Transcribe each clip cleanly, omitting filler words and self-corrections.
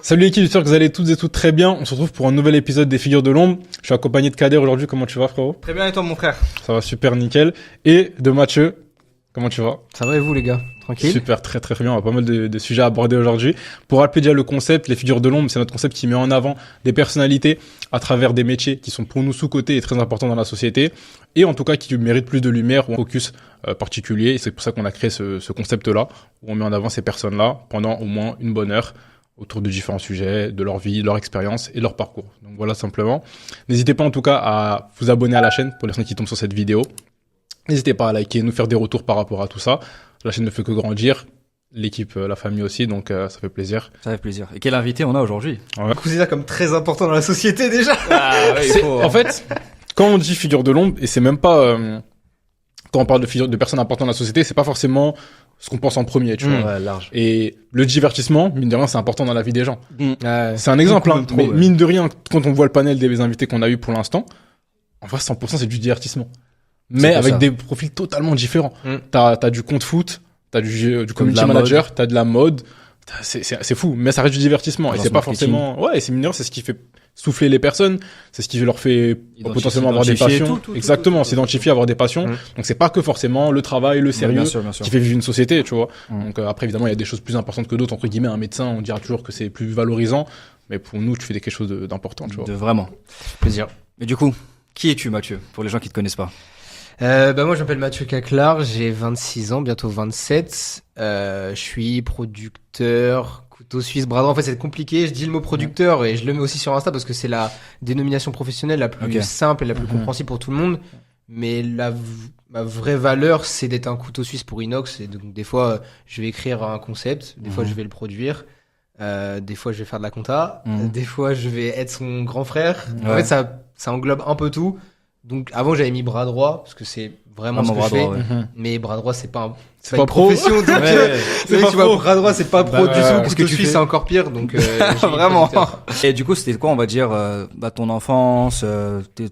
Salut l'équipe, j'espère que vous allez toutes et toutes très bien. On se retrouve pour un nouvel épisode des Figures de l'Ombre. Je suis accompagné de Kader aujourd'hui. Comment tu vas, frérot? Très bien, et toi, mon frère? Ça va super, nickel. Et de Mathieu. Comment tu vas? Ça va et vous, les gars? Tranquille? Super, très très bien. On a pas mal de sujets à aborder aujourd'hui. Pour rappeler déjà le concept, les Figures de l'Ombre, c'est notre concept qui met en avant des personnalités à travers des métiers qui sont pour nous sous-cotés et très importants dans la société. Et en tout cas, qui méritent plus de lumière ou un focus particulier. Et c'est pour ça qu'on a créé ce concept-là, où on met en avant ces personnes-là pendant au moins une bonne heure, autour de différents sujets, de leur vie, de leur expérience et de leur parcours. Donc voilà, simplement. N'hésitez pas en tout cas à vous abonner à la chaîne pour les personnes qui tombent sur cette vidéo. N'hésitez pas à liker, nous faire des retours par rapport à tout ça. La chaîne ne fait que grandir. L'équipe, la famille aussi, donc ça fait plaisir. Ça fait plaisir. Et quel invité on a aujourd'hui? Ouais. On considère comme très important dans la société, déjà. En fait, quand on dit figure de l'ombre, et c'est même pas... quand on parle de personnes importantes dans la société, c'est pas forcément ce qu'on pense en premier, tu vois. Ouais, large. Et le divertissement, mine de rien, c'est important dans la vie des gens. C'est un exemple, Beaucoup hein, trop, mais ouais. mine de rien, quand on voit le panel des invités qu'on a eu pour l'instant, en vrai, 100% c'est du divertissement. Mais pour avec ça. des profils totalement différents. Mm. T'as du compte foot, t'as du community la manager, t'as de la mode. C'est fou, mais ça reste du divertissement. Et Agence c'est pas marketing. forcément... Ouais, et c'est mine de rien, c'est ce qui fait souffler les personnes, c'est ce qui leur fait potentiellement avoir des S'identifier, passions. tout, Exactement, s'identifier, avoir des passions. Mm. Donc c'est pas que forcément le travail, le sérieux Bien sûr, bien sûr. qui fait vivre une société, tu vois. Mm. Donc après, évidemment, il y a des choses plus importantes que d'autres. Entre guillemets, un médecin, on dira toujours que c'est plus valorisant. Mais pour nous, tu fais quelque chose d'important, tu vois. De vraiment. Plaisir. Mais du coup, qui es-tu, Mathieu, pour les gens qui te connaissent pas? Moi, je m'appelle Mathieu Caclar, j'ai 26 ans, bientôt 27. Je suis producteur, couteau suisse, bras droit. En fait, c'est compliqué. Je dis le mot producteur et je le mets aussi sur Insta parce que c'est la dénomination professionnelle la plus Ok. simple et la plus compréhensible pour tout le monde. Mais ma vraie valeur, c'est d'être un couteau suisse pour inox. Et donc, des fois, je vais écrire un concept. Des fois, je vais le produire. Des fois, je vais faire de la compta. Des fois, je vais être son grand frère. En Ouais. fait, ça englobe un peu tout. Donc, avant, j'avais mis bras droit parce que c'est vraiment ce que bras je fais. droit, ouais. Mais bras droit, c'est pas C'est une pas pro. profession. Donc, C'est pas tu vois, pro. bras droit, c'est pas pro Bah, du ouais. tout. Qu'est-ce Que que tu tu suis, fais c'est encore pire. Donc, j'ai mis Vraiment. producteur. Et du coup, c'était quoi, on va dire, ton enfance,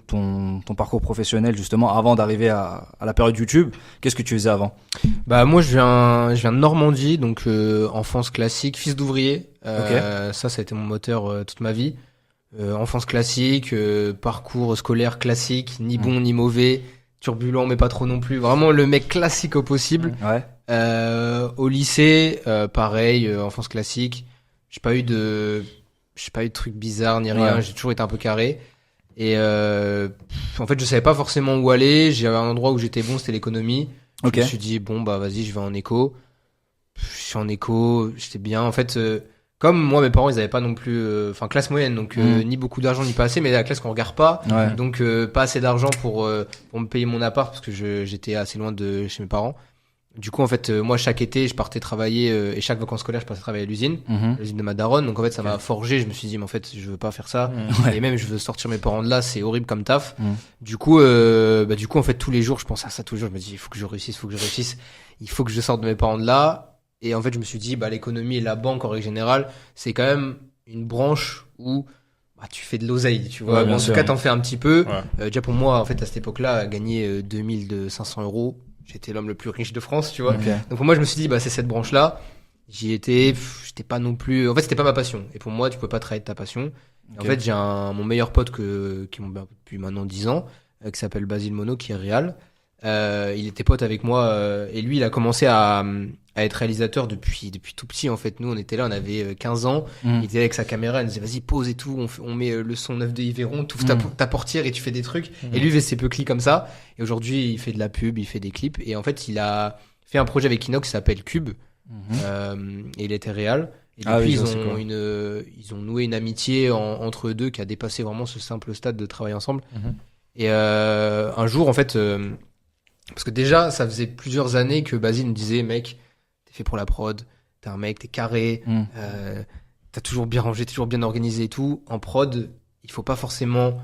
ton parcours professionnel, justement, avant d'arriver à la période YouTube? Qu'est-ce que tu faisais avant? Bah, moi, je viens de Normandie, donc enfance classique, fils d'ouvrier. Ça a été mon moteur toute ma vie. Enfance classique, parcours scolaire classique, ni bon ni mauvais, turbulent mais pas trop non plus. Vraiment le mec classique au possible. Ouais. Au lycée, pareil, enfance classique. J'ai pas eu de trucs bizarres ni rien. Ouais. J'ai toujours été un peu carré. Et en fait, je savais pas forcément où aller. J'avais un endroit où j'étais bon, c'était l'économie. Ok. Je me suis dit bon bah vas-y, je vais en éco. Je suis en éco, j'étais bien. En fait, comme moi, mes parents, ils avaient pas non plus, classe moyenne, donc ni beaucoup d'argent ni pas assez, mais la classe qu'on regarde pas. Ouais. Donc pas assez d'argent pour me payer mon appart parce que j'étais assez loin de chez mes parents. Du coup en fait moi chaque été je partais travailler et chaque vacances scolaires je partais travailler à l'usine, l'usine de ma daronne. Donc en fait ça m'a forgé, je me suis dit mais en fait je veux pas faire ça Ouais. et même je veux sortir mes parents de là, c'est horrible comme taf. Mm. Du coup en fait tous les jours je pense à ça tous les jours, je me dis il faut que je réussisse, il faut que je sorte de mes parents de là. Et en fait je me suis dit l'économie et la banque en règle générale c'est quand même une branche où tu fais de l'oseille, tu vois. Ouais, bien En sûr. tout cas, t'en fais un petit peu. Ouais. Déjà pour moi, en fait, à cette époque-là, gagner 2500 euros, j'étais l'homme le plus riche de France, tu vois. Ok. Donc pour moi, je me suis dit, c'est cette branche-là. J'y étais, j'étais pas non plus. En fait, c'était pas ma passion. Et pour moi, tu peux pas travailler de ta passion. Et en Ok. fait, j'ai mon meilleur pote qui m'ont depuis maintenant 10 ans, qui s'appelle Basile Mono, qui est réal. Il était pote avec moi et lui, il a commencé à être réalisateur depuis tout petit. En fait, nous, on était là, on avait 15 ans. Il était là avec sa caméra, il nous disait vas-y pose et tout, on met le son neuf de Yveron, tu ouvres ta portière et tu fais des trucs. Et lui il fait ses peu clics comme ça. Et aujourd'hui il fait de la pub, il fait des clips. Et en fait il a fait un projet avec Inox qui s'appelle Cube. Et il était réal. Et depuis Ah oui, ils ça, c'est ont cool. ils ont noué une amitié entre eux deux qui a dépassé vraiment ce simple stade de travailler ensemble. Et un jour en fait parce que déjà ça faisait plusieurs années que Basile me disait mec t'es fait pour la prod, t'es un mec, t'es carré, t'as toujours bien rangé, t'es toujours bien organisé et tout. En prod, il faut pas forcément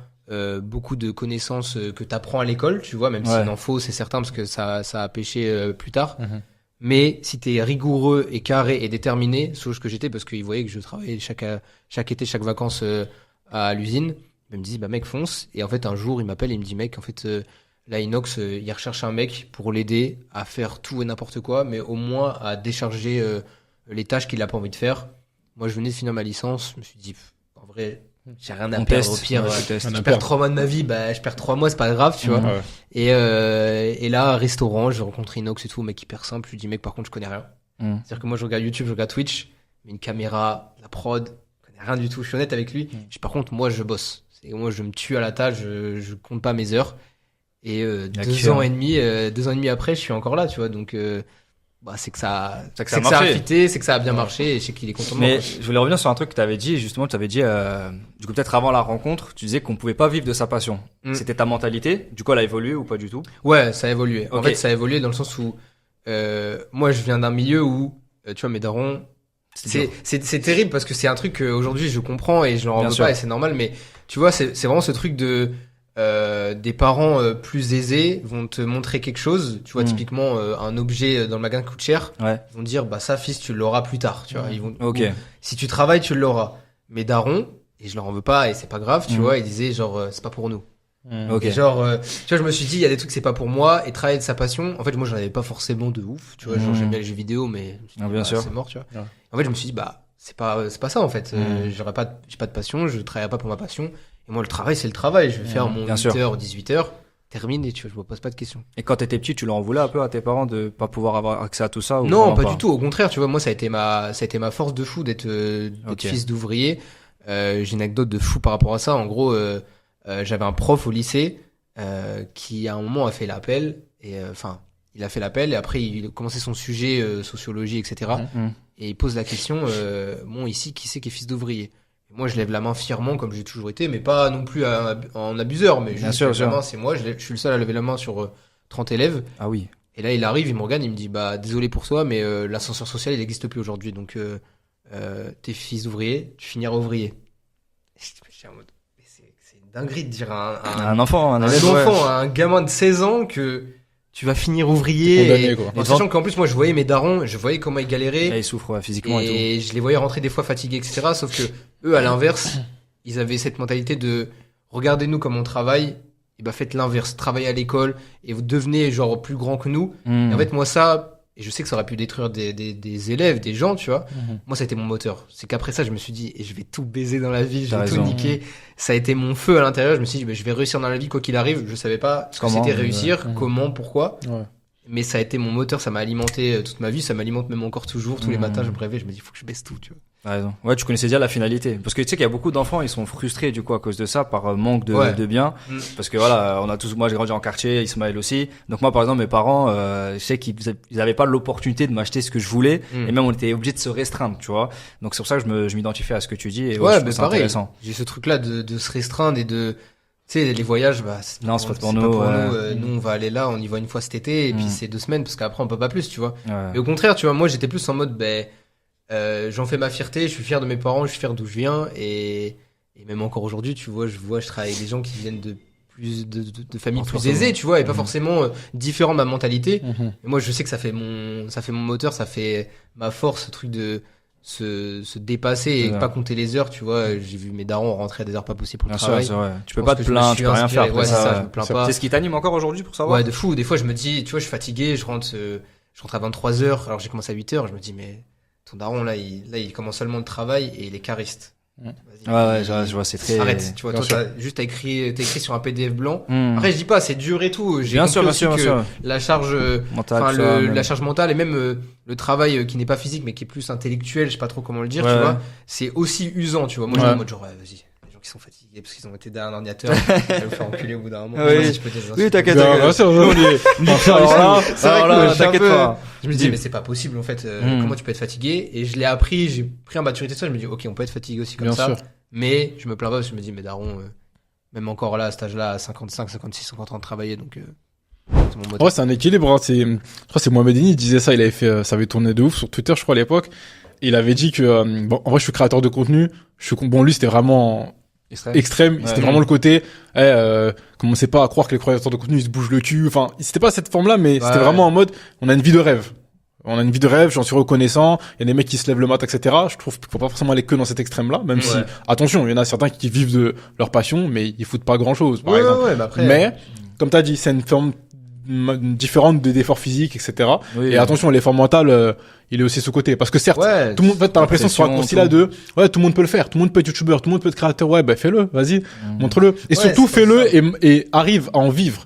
beaucoup de connaissances que t'apprends à l'école, tu vois, même s'il en faut, c'est certain, parce que ça a pêché plus tard. Mais si t'es rigoureux et carré et déterminé, chose que j'étais, parce qu'ils voyaient que je travaillais chaque été, chaque vacances à l'usine, ils me disent, mec, fonce. Et en fait, un jour, il m'appelle et il me dit, mec, en fait, la Inox, il recherche un mec pour l'aider à faire tout et n'importe quoi, mais au moins à décharger les tâches qu'il a pas envie de faire. Moi, je venais de finir ma licence. Je me suis dit, en vrai, j'ai rien à On perdre. teste. Au pire, Ouais, tu testes. On a je peur. perds 3 mois de ma vie, bah, je perds 3 mois, c'est pas grave, tu vois. Mhm. Ouais. Et là, restaurant, j'ai rencontré Inox et tout, mec hyper simple. Je lui dis, mec, par contre, je connais rien. C'est-à-dire que moi, je regarde YouTube, je regarde Twitch, mais une caméra, la prod, je connais rien du tout. Je suis honnête avec lui. Je dis, par contre, moi, je bosse. Moi, je me tue à la tâche, je compte pas mes heures. Et 2 ans et demi après, je suis encore là, tu vois. Donc, bah, c'est que ça a marché. fité, c'est que ça a bien marché, et je sais qu'il est content de moi. Mais je voulais revenir sur un truc que tu avais dit, justement, tu avais dit, du coup, peut-être avant la rencontre, tu disais qu'on pouvait pas vivre de sa passion. C'était ta mentalité, du coup, elle a évolué ou pas du tout? Ouais, ça a évolué. En Ok. fait, ça a évolué dans le sens où moi, je viens d'un milieu où, tu vois, mes darons, c'est terrible parce que c'est un truc qu'aujourd'hui je comprends et je leur en Bien veux sûr. pas et c'est normal. Mais tu vois, c'est vraiment ce truc de des parents plus aisés vont te montrer quelque chose. Tu vois, typiquement un objet dans le magasin coûte cher. Ouais. Ils vont te dire, bah ça, fils, tu l'auras plus tard. Tu vois, ils vont. Ok. ou, si tu travailles, tu l'auras. Mes darons, et je leur en veux pas et c'est pas grave. Tu vois, ils disaient genre c'est pas pour nous. Ok. Et genre, tu vois, je me suis dit, il y a des trucs, c'est pas pour moi, et travailler de sa passion. En fait, moi, j'en avais pas forcément de ouf, tu vois, genre, j'aime bien les jeux vidéo, mais je me suis dit, Ah, bien bah, sûr. c'est mort, tu vois. Ouais. En fait, je me suis dit, bah, c'est pas ça, en fait. J'ai pas de passion, je travaillerai pas pour ma passion. Et moi, le travail, c'est le travail. Je vais faire mon bien 8h, 18h, termine, et tu vois, je me pose pas de questions. Et quand t'étais petit, tu leur en voulais un peu à tes parents de pas pouvoir avoir accès à tout ça ou Non, vraiment pas du tout. Au contraire, tu vois, moi, ça a été ma force de fou d'être Ok. fils d'ouvrier. J'ai une anecdote de fou par rapport à ça. En gros, j'avais un prof au lycée qui à un moment a fait l'appel et il a fait l'appel et après il a commencé son sujet sociologie, etc. Et il pose la question bon, ici, qui c'est qui est fils d'ouvrier? Et moi, je lève la main fièrement comme j'ai toujours été, mais pas non plus en abuseur, mais Bien juste sûr, lève la sûr. main, c'est moi, je suis le seul à lever la main sur 30 élèves. Ah oui. Et là, il arrive, il me regarde, il me dit, bah, désolé pour toi, mais l'ascenseur social, il n'existe plus aujourd'hui. Donc, t'es fils d'ouvrier, tu finiras ouvrier. Et j'étais en mode, mais c'est une dinguerie de dire à Un enfant, un un élève, ouais. enfant, à un gamin de 16 ans que tu vas finir ouvrier. Condamné, Et, quoi. en sachant qu'en plus, moi, je voyais mes darons, je voyais comment ils galéraient. Et il souffre ouais, physiquement et Et je les voyais rentrer des fois fatigués, etc. Sauf que eux, à l'inverse, ils avaient cette mentalité de regardez-nous comme on travaille, et bah faites l'inverse, travaillez à l'école et vous devenez genre plus grand que nous. tout. Et en fait, moi, ça, et je sais que ça aurait pu détruire des élèves, des gens, tu vois. Moi, ça a été mon moteur. C'est qu'après ça, je me suis dit, et je vais tout baiser dans la vie, je T'as vais tout raison. niquer. Ça a été mon feu à l'intérieur. Je me suis dit, bah, je vais réussir dans la vie, quoi qu'il arrive. Je savais pas ce que Comment, c'était réussir, ouais. comment, pourquoi. Ouais. Mais ça a été mon moteur, ça m'a alimenté toute ma vie, ça m'alimente même encore toujours. Tous les matins, je me réveille, je me dis, il faut que je baisse tout, tu vois. T'as raison. Ouais, tu connaissais déjà la finalité. Parce que tu sais qu'il y a beaucoup d'enfants, ils sont frustrés du coup à cause de ça, par manque Ouais. de biens. Parce que voilà, on a tous, moi j'ai grandi en quartier, Ismaël aussi. Donc moi par exemple, mes parents, je sais qu'ils avaient pas l'opportunité de m'acheter ce que je voulais. Et même on était obligé de se restreindre, tu vois. Donc c'est pour ça que je m'identifie à ce que tu dis. Et ouais, je trouve mais ça pareil. intéressant. J'ai ce truc-là de se restreindre et de, tu sais, les voyages, bah, Non, c'est pas pour nous, ouais. Nous, on va aller là, on y va une fois cet été, et puis c'est 2 semaines, parce qu'après, on peut pas plus, tu vois. Ouais. Mais au contraire, tu vois, moi, j'étais plus en mode, ben, j'en fais ma fierté, je suis fier de mes parents, je suis fier d'où je viens, et même encore aujourd'hui, tu vois, je travaille avec des gens qui viennent de familles Pas plus forcément. aisées, tu vois, et pas forcément différents de ma mentalité. Mhm. Et moi, je sais que ça fait mon moteur, ça fait ma force, ce truc de se dépasser et C'est ça. pas compter les heures, tu vois. J'ai vu mes darons rentrer à des heures pas possibles pour le Bien sûr, travail. c'est vrai. Tu peux Je pas pense te que je me plaindre, suis tu peux rien inspiré. faire après Ouais, c'est ça, je ça. me plains pas. C'est ce qui t'anime encore aujourd'hui pour savoir? Ouais, de fou. Des fois, je me dis, tu vois, je suis fatigué, je rentre à 23h, alors j'ai commencé à 8h, je me dis, mais ton daron, là, il commence seulement le travail et il est cariste. Vas-y, Ouais, je vois, c'est très... Arrête, tu vois, Bien toi, t'as écrit sur un PDF blanc. Hmm. Après, je dis pas, c'est dur et tout. J'ai Bien compris sûr, bien aussi sûr, bien que sûr. la charge, Mental, enfin, tout ça, même. la charge mentale et même le travail qui n'est pas physique, mais qui est plus intellectuel, je sais pas trop comment le dire, Ouais, tu ouais. vois, c'est aussi usant, tu vois. Moi, je Ouais. suis en mode genre, ouais, vas-y. Les gens qui sont fatigués parce qu'ils ont été derrière un ordinateur, ils vont me faire enculer au bout d'un moment. Oui. Vas-y, je peux dire des Oui, insultes. t'inquiète, Bien, t'inquiète. bien sûr, on est- Alors là, C'est vrai que alors là, je suis un t'inquiète peu- pas. Je me dis, mais c'est pas possible, en fait. Comment tu peux être fatigué? Et je l'ai appris, j'ai pris en maturité ça, je me dis, ok, on peut être fatigué aussi comme Bien ça. sûr. Mais je me plains pas parce que je me dis, mais daron, même encore là, à cet âge-là, à 55, 56, on est en train de travailler, donc, c'est mon moteur. Ouais, c'est un équilibre. Hein. Je crois que c'est Mohamed Eni, il disait ça. Il avait fait, ça avait tourné de ouf sur Twitter, je crois, à l'époque. Et il avait dit que, bon, en vrai, je suis créateur de contenu. Bon, lui, c'était vraiment extrême. Ouais. C'était vraiment le côté, commencez pas à croire que les créateurs de contenu, ils se bougent le cul. Enfin, c'était pas cette forme-là, mais c'était vraiment en mode, on a une vie de rêve. On a une vie de rêve, j'en suis reconnaissant. Il y a des mecs qui se lèvent le matin, etc. Je trouve qu'il faut pas forcément aller que dans cet extrême-là, même si, attention, il y en a certains qui vivent de leur passion, mais ils foutent pas grand-chose, par exemple. Ouais, bah après, Mais, comme t'as dit, c'est une forme différente d'efforts physiques, etc. Oui, Et attention, l'effort mental, il est aussi sous-côté. Parce que certes, Ouais, tout le monde, en fait, t'as l'impression que sur un pression, concile à tout. deux, ouais, tout le monde peut le faire. Tout le monde peut être youtubeur, tout le monde peut être créateur. Ouais, bah, fais-le, vas-y, montre-le. Et Ouais, surtout, c'est fais-le et arrive à en vivre.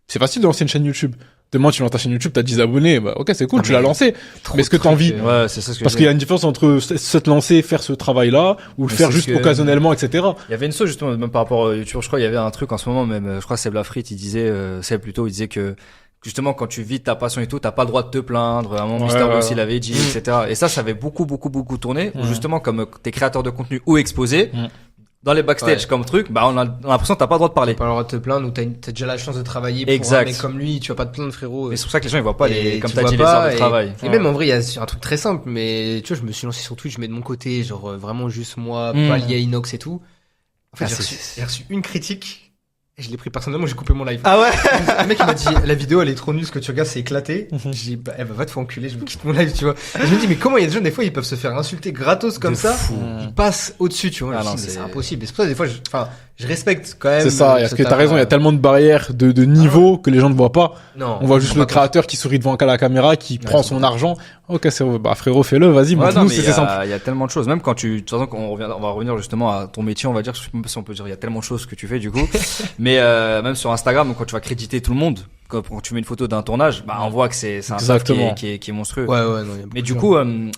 C'est facile de lancer une chaîne YouTube. Demain, tu lances ta chaîne YouTube, t'as 10 abonnés, bah, ok, c'est cool, Ah, tu l'as mais lancé. trop Mais est-ce que de t'as envie? trucs, Ouais, c'est ça ce que Parce je qu'il y dis. a une différence entre se te lancer, faire ce travail-là, ou le Mais faire c'est juste ce que- occasionnellement, etc. Il y avait une chose justement, même par rapport à YouTube, je crois, il y avait un truc en ce moment, même, je crois, Seb Lafrite, il disait, Seb plutôt, il disait que, justement, quand tu vis ta passion et tout, t'as pas le droit de te plaindre. À un moment, Ouais, Mister ouais, aussi ouais. l'avait dit, etc. Et ça avait beaucoup tourné, où justement, comme t'es créateur de contenu ou exposé, dans les backstage Ouais. comme truc, bah, on a l'impression que t'as pas le droit de parler. T'as pas le droit de te plaindre ou t'as déjà la chance de travailler pour Exact. un mec comme lui, tu vas pas te plaindre, frérot. Mais c'est pour ça que les gens, ils voient pas Et comme tu t'as vois dit, les pas, heures de travail. Et même en vrai, il y a un truc très simple, mais tu vois, je me suis lancé sur Twitch, mais de mon côté, genre vraiment juste moi, pas lié à Inox et tout. En fait, Ah, j'ai reçu une critique. Et je l'ai pris personnellement, j'ai coupé mon live. Ah ouais? Le mec il m'a dit la vidéo elle est trop nulle, ce que tu regardes c'est éclaté. J'ai dit bah, va te faire enculer, je me quitte mon live, tu vois. Et je me dis mais comment il y a des gens des fois ils peuvent se faire insulter gratos comme De ça, fou. ils passent au-dessus, tu vois. Ah Je me non, dis, mais c'est- c'est impossible. Et c'est pour ça des fois je respecte quand même. C'est ça, parce ce que t'as taf-là. raison, il y a tellement de barrières de niveau que les gens ne voient pas. Non, On voit juste pas le tous. créateur qui sourit devant la caméra, qui prend son argent. Ok, c'est, bah, frérot, fais-le, vas-y, Ouais, non, montre-nous, mais c'est simple. il y a tellement de choses. Même quand de toute façon, on va revenir justement à ton métier, on va dire, je sais même pas si on peut dire, il y a tellement de choses que tu fais, du coup. Mais, même sur Instagram, quand tu vas créditer tout le monde, quand tu mets une photo d'un tournage, bah, on voit que c'est un taf Exactement. qui est monstrueux. Ouais, non, il y a beaucoup Mais de du gens. coup,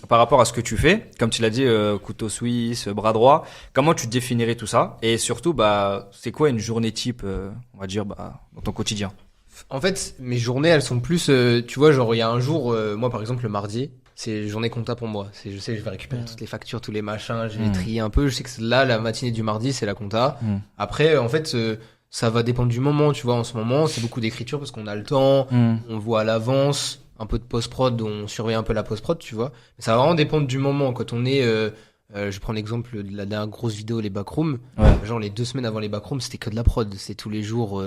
par rapport à ce que tu fais, comme tu l'as dit, couteau suisse, bras droit, comment tu définirais tout ça? Et surtout, bah, c'est quoi une journée type, on va dire, bah, dans ton quotidien? En fait, mes journées, elles sont plus, tu vois, genre il y a un jour, moi par exemple le mardi, c'est journée compta pour moi. C'est, je sais, je vais récupérer toutes les factures, tous les machins, je vais trier un peu. Je sais que là, la matinée du mardi, c'est la compta. Après, en fait, ça va dépendre du moment, tu vois. En ce moment, c'est beaucoup d'écriture parce qu'on a le temps, on voit à l'avance, un peu de post-prod, on surveille un peu la post-prod, tu vois. Mais ça va vraiment dépendre du moment. Quand on est, je prends l'exemple de la dernière grosse vidéo, les backrooms. Ouais. Genre les 2 semaines avant les backrooms, c'était que de la prod. C'est tous les jours,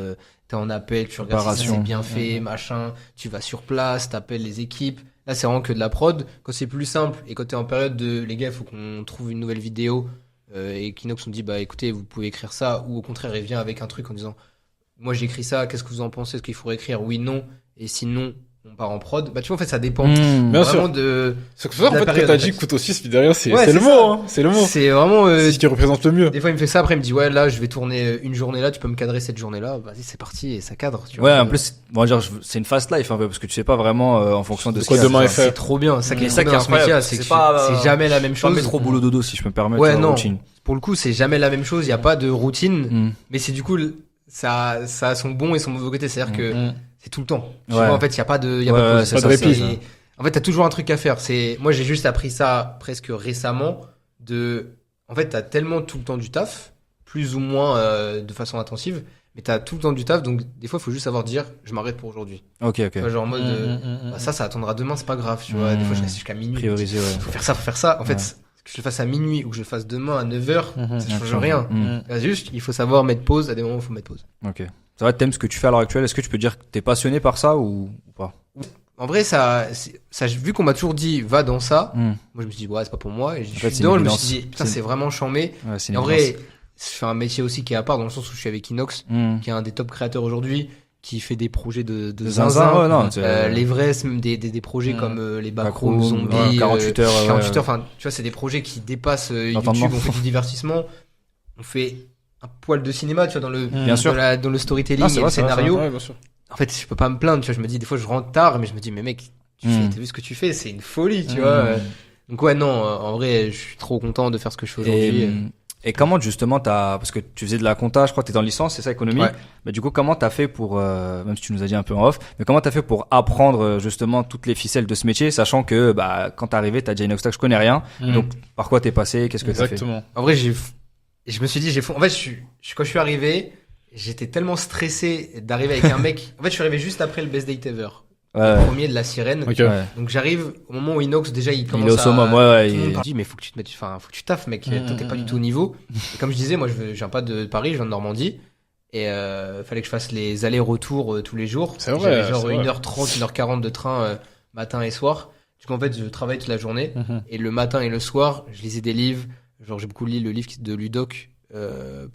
t'es en appel, tu regardes si ça Préparation. c'est bien fait, machin. Tu vas sur place, t'appelles les équipes. Là, c'est vraiment que de la prod. Quand c'est plus simple et quand t'es en période de, les gars, il faut qu'on trouve une nouvelle vidéo. Et Kinox nous dit, bah écoutez, vous pouvez écrire ça. Ou au contraire, il vient avec un truc en disant, moi j'ai écrit ça, qu'est-ce que vous en pensez? Est-ce qu'il faut écrire oui, non? Et sinon, on part en prod. Bah tu vois, en fait, ça dépend Bien sûr. vraiment de. C'est pour ça, en la fait, que période, t'as en dit fait. couteau suisse, puis derrière, c'est Ouais, le c'est mot, ça. hein. C'est le mot. C'est vraiment. C'est ce qui représente le mieux. Des fois, il me fait ça. Après, il me dit, ouais, là, je vais tourner une journée là. Tu peux me cadrer cette journée-là. Vas-y, c'est parti et ça cadre. Tu Ouais, vois. en plus, on va dire, c'est une fast life, un peu, parce que tu sais pas vraiment, en fonction de De ce quoi qu'il y a. demain est c'est fait. trop bien. Ça qui est ça trop qui est bien dans ce métier, incroyable, c'est que c'est pas, c'est jamais la même Pas chose. métro boulot dodo, si je peux me permettre. Ouais, non. routine. Pour le coup, c'est jamais la même chose. Il y a pas de routine. Mm. Mais c'est du coup, ça a son bon et son mauvais côté. C'est-à-dire que c'est tout le temps. Tu Ouais. vois, en fait, il y a pas de, Ouais, pas de ouais, pause. c'est Pas de ça, répit. c'est ça. En fait, t'as toujours un truc à faire. Moi, j'ai juste appris ça presque récemment. En fait, t'as tellement tout le temps du taf, plus ou moins de façon intensive, mais t'as tout le temps du taf. Donc, des fois, il faut juste savoir dire, je m'arrête pour aujourd'hui. Ok, Tu vois, genre en mode, Mm. bah, ça attendra demain, c'est pas grave. Tu vois, des fois, je reste jusqu'à minuit. Prioriser, ouais. Faut faire ça. En fait, Ouais. que je le fasse à minuit ou que je le fasse demain à 9h, ça change rien. Mm. Juste, il faut savoir mettre pause à des moments où il faut mettre pause. Ok. Ça va, t'aimes ce que tu fais à l'heure actuelle? Est-ce que tu peux dire que t'es passionné par ça ou pas? En vrai, vu qu'on m'a toujours dit, va dans ça, Mm. moi, je me suis dit, ouais, c'est pas pour moi. Et je fait, suis c'est dedans, une je me évidence. suis dit, putain, C'est- c'est vraiment chambé. Ouais, c'est Et une en vrai, évidence. je fais un métier aussi qui est à part dans le sens où je suis avec Inox, qui est un des top créateurs aujourd'hui, qui fait des projets de zinzin. ouais, non, c'est- L'Everest, même des projets comme les Backrooms, Backrooms, Zombies, 48 heures, ouais, 48 ouais. heures, enfin, tu vois, c'est des projets qui dépassent L'entendement. YouTube, on fait du divertissement, on fait un poil de cinéma, tu vois, Bien sûr. dans le storytelling Ah, c'est et vrai, le c'est vrai, scénario. Ouais, bien sûr. En fait, je peux pas me plaindre, tu vois, je me dis, des fois, je rentre tard, mais je me dis, mais mec, t'as vu ce que tu fais, c'est une folie, tu vois. Donc ouais, non, en vrai, je suis trop content de faire ce que je fais aujourd'hui. Et comment justement parce que tu faisais de la compta, je crois que t'es dans licence, c'est ça, économie. Ouais. Mais du coup, comment t'as fait pour, même si tu nous as dit un peu en off, mais comment t'as fait pour apprendre justement toutes les ficelles de ce métier, sachant que, bah, quand t'es arrivé, t'as déjà une obstacle, je connais rien. Donc, par quoi t'es passé, qu'est-ce que t'as fait? Exactement. En vrai, je me suis dit, en fait, quand je suis arrivé, j'étais tellement stressé d'arriver avec un mec. En fait, je suis arrivé juste après le Best Date Ever. Ouais. Le premier de la sirène. Ok. Ouais. Donc j'arrive au moment où Inox déjà il commence est au summum, ouais, tout le monde il- me dit mais faut que tu te mettes, enfin faut que tu taffes mec, toi t'es pas du tout au niveau. Et comme je disais, moi je viens pas de Paris, je viens de Normandie et fallait que je fasse les allers-retours tous les jours. C'est vrai, J'avais genre c'est vrai. 1h30, 1h40 de train matin et soir. Du coup en fait je travaille toute la journée et le matin et le soir je lisais des livres. Genre j'ai beaucoup lu le livre de Ludoc,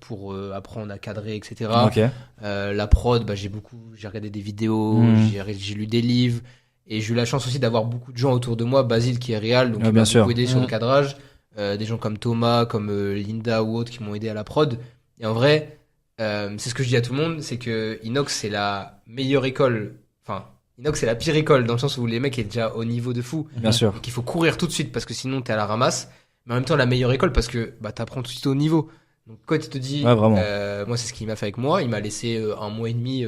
pour apprendre à cadrer, etc. Ok. La prod, j'ai regardé des vidéos, j'ai lu des livres, et j'ai eu la chance aussi d'avoir beaucoup de gens autour de moi. Basile qui est réal, donc il m'a beaucoup aidé sur le cadrage. Des gens comme Thomas, comme Linda ou autres qui m'ont aidé à la prod. Et en vrai, c'est ce que je dis à tout le monde, c'est que Inox c'est la meilleure école. Enfin, Inox c'est la pire école dans le sens où les mecs est déjà au niveau de fou. Bien sûr. Et qu'il faut courir tout de suite parce que sinon t'es à la ramasse. Mais en même temps la meilleure école parce que t'apprends tout de suite au niveau. Donc quand il te dit, moi c'est ce qu'il m'a fait avec moi. Il m'a laissé 1 mois et demi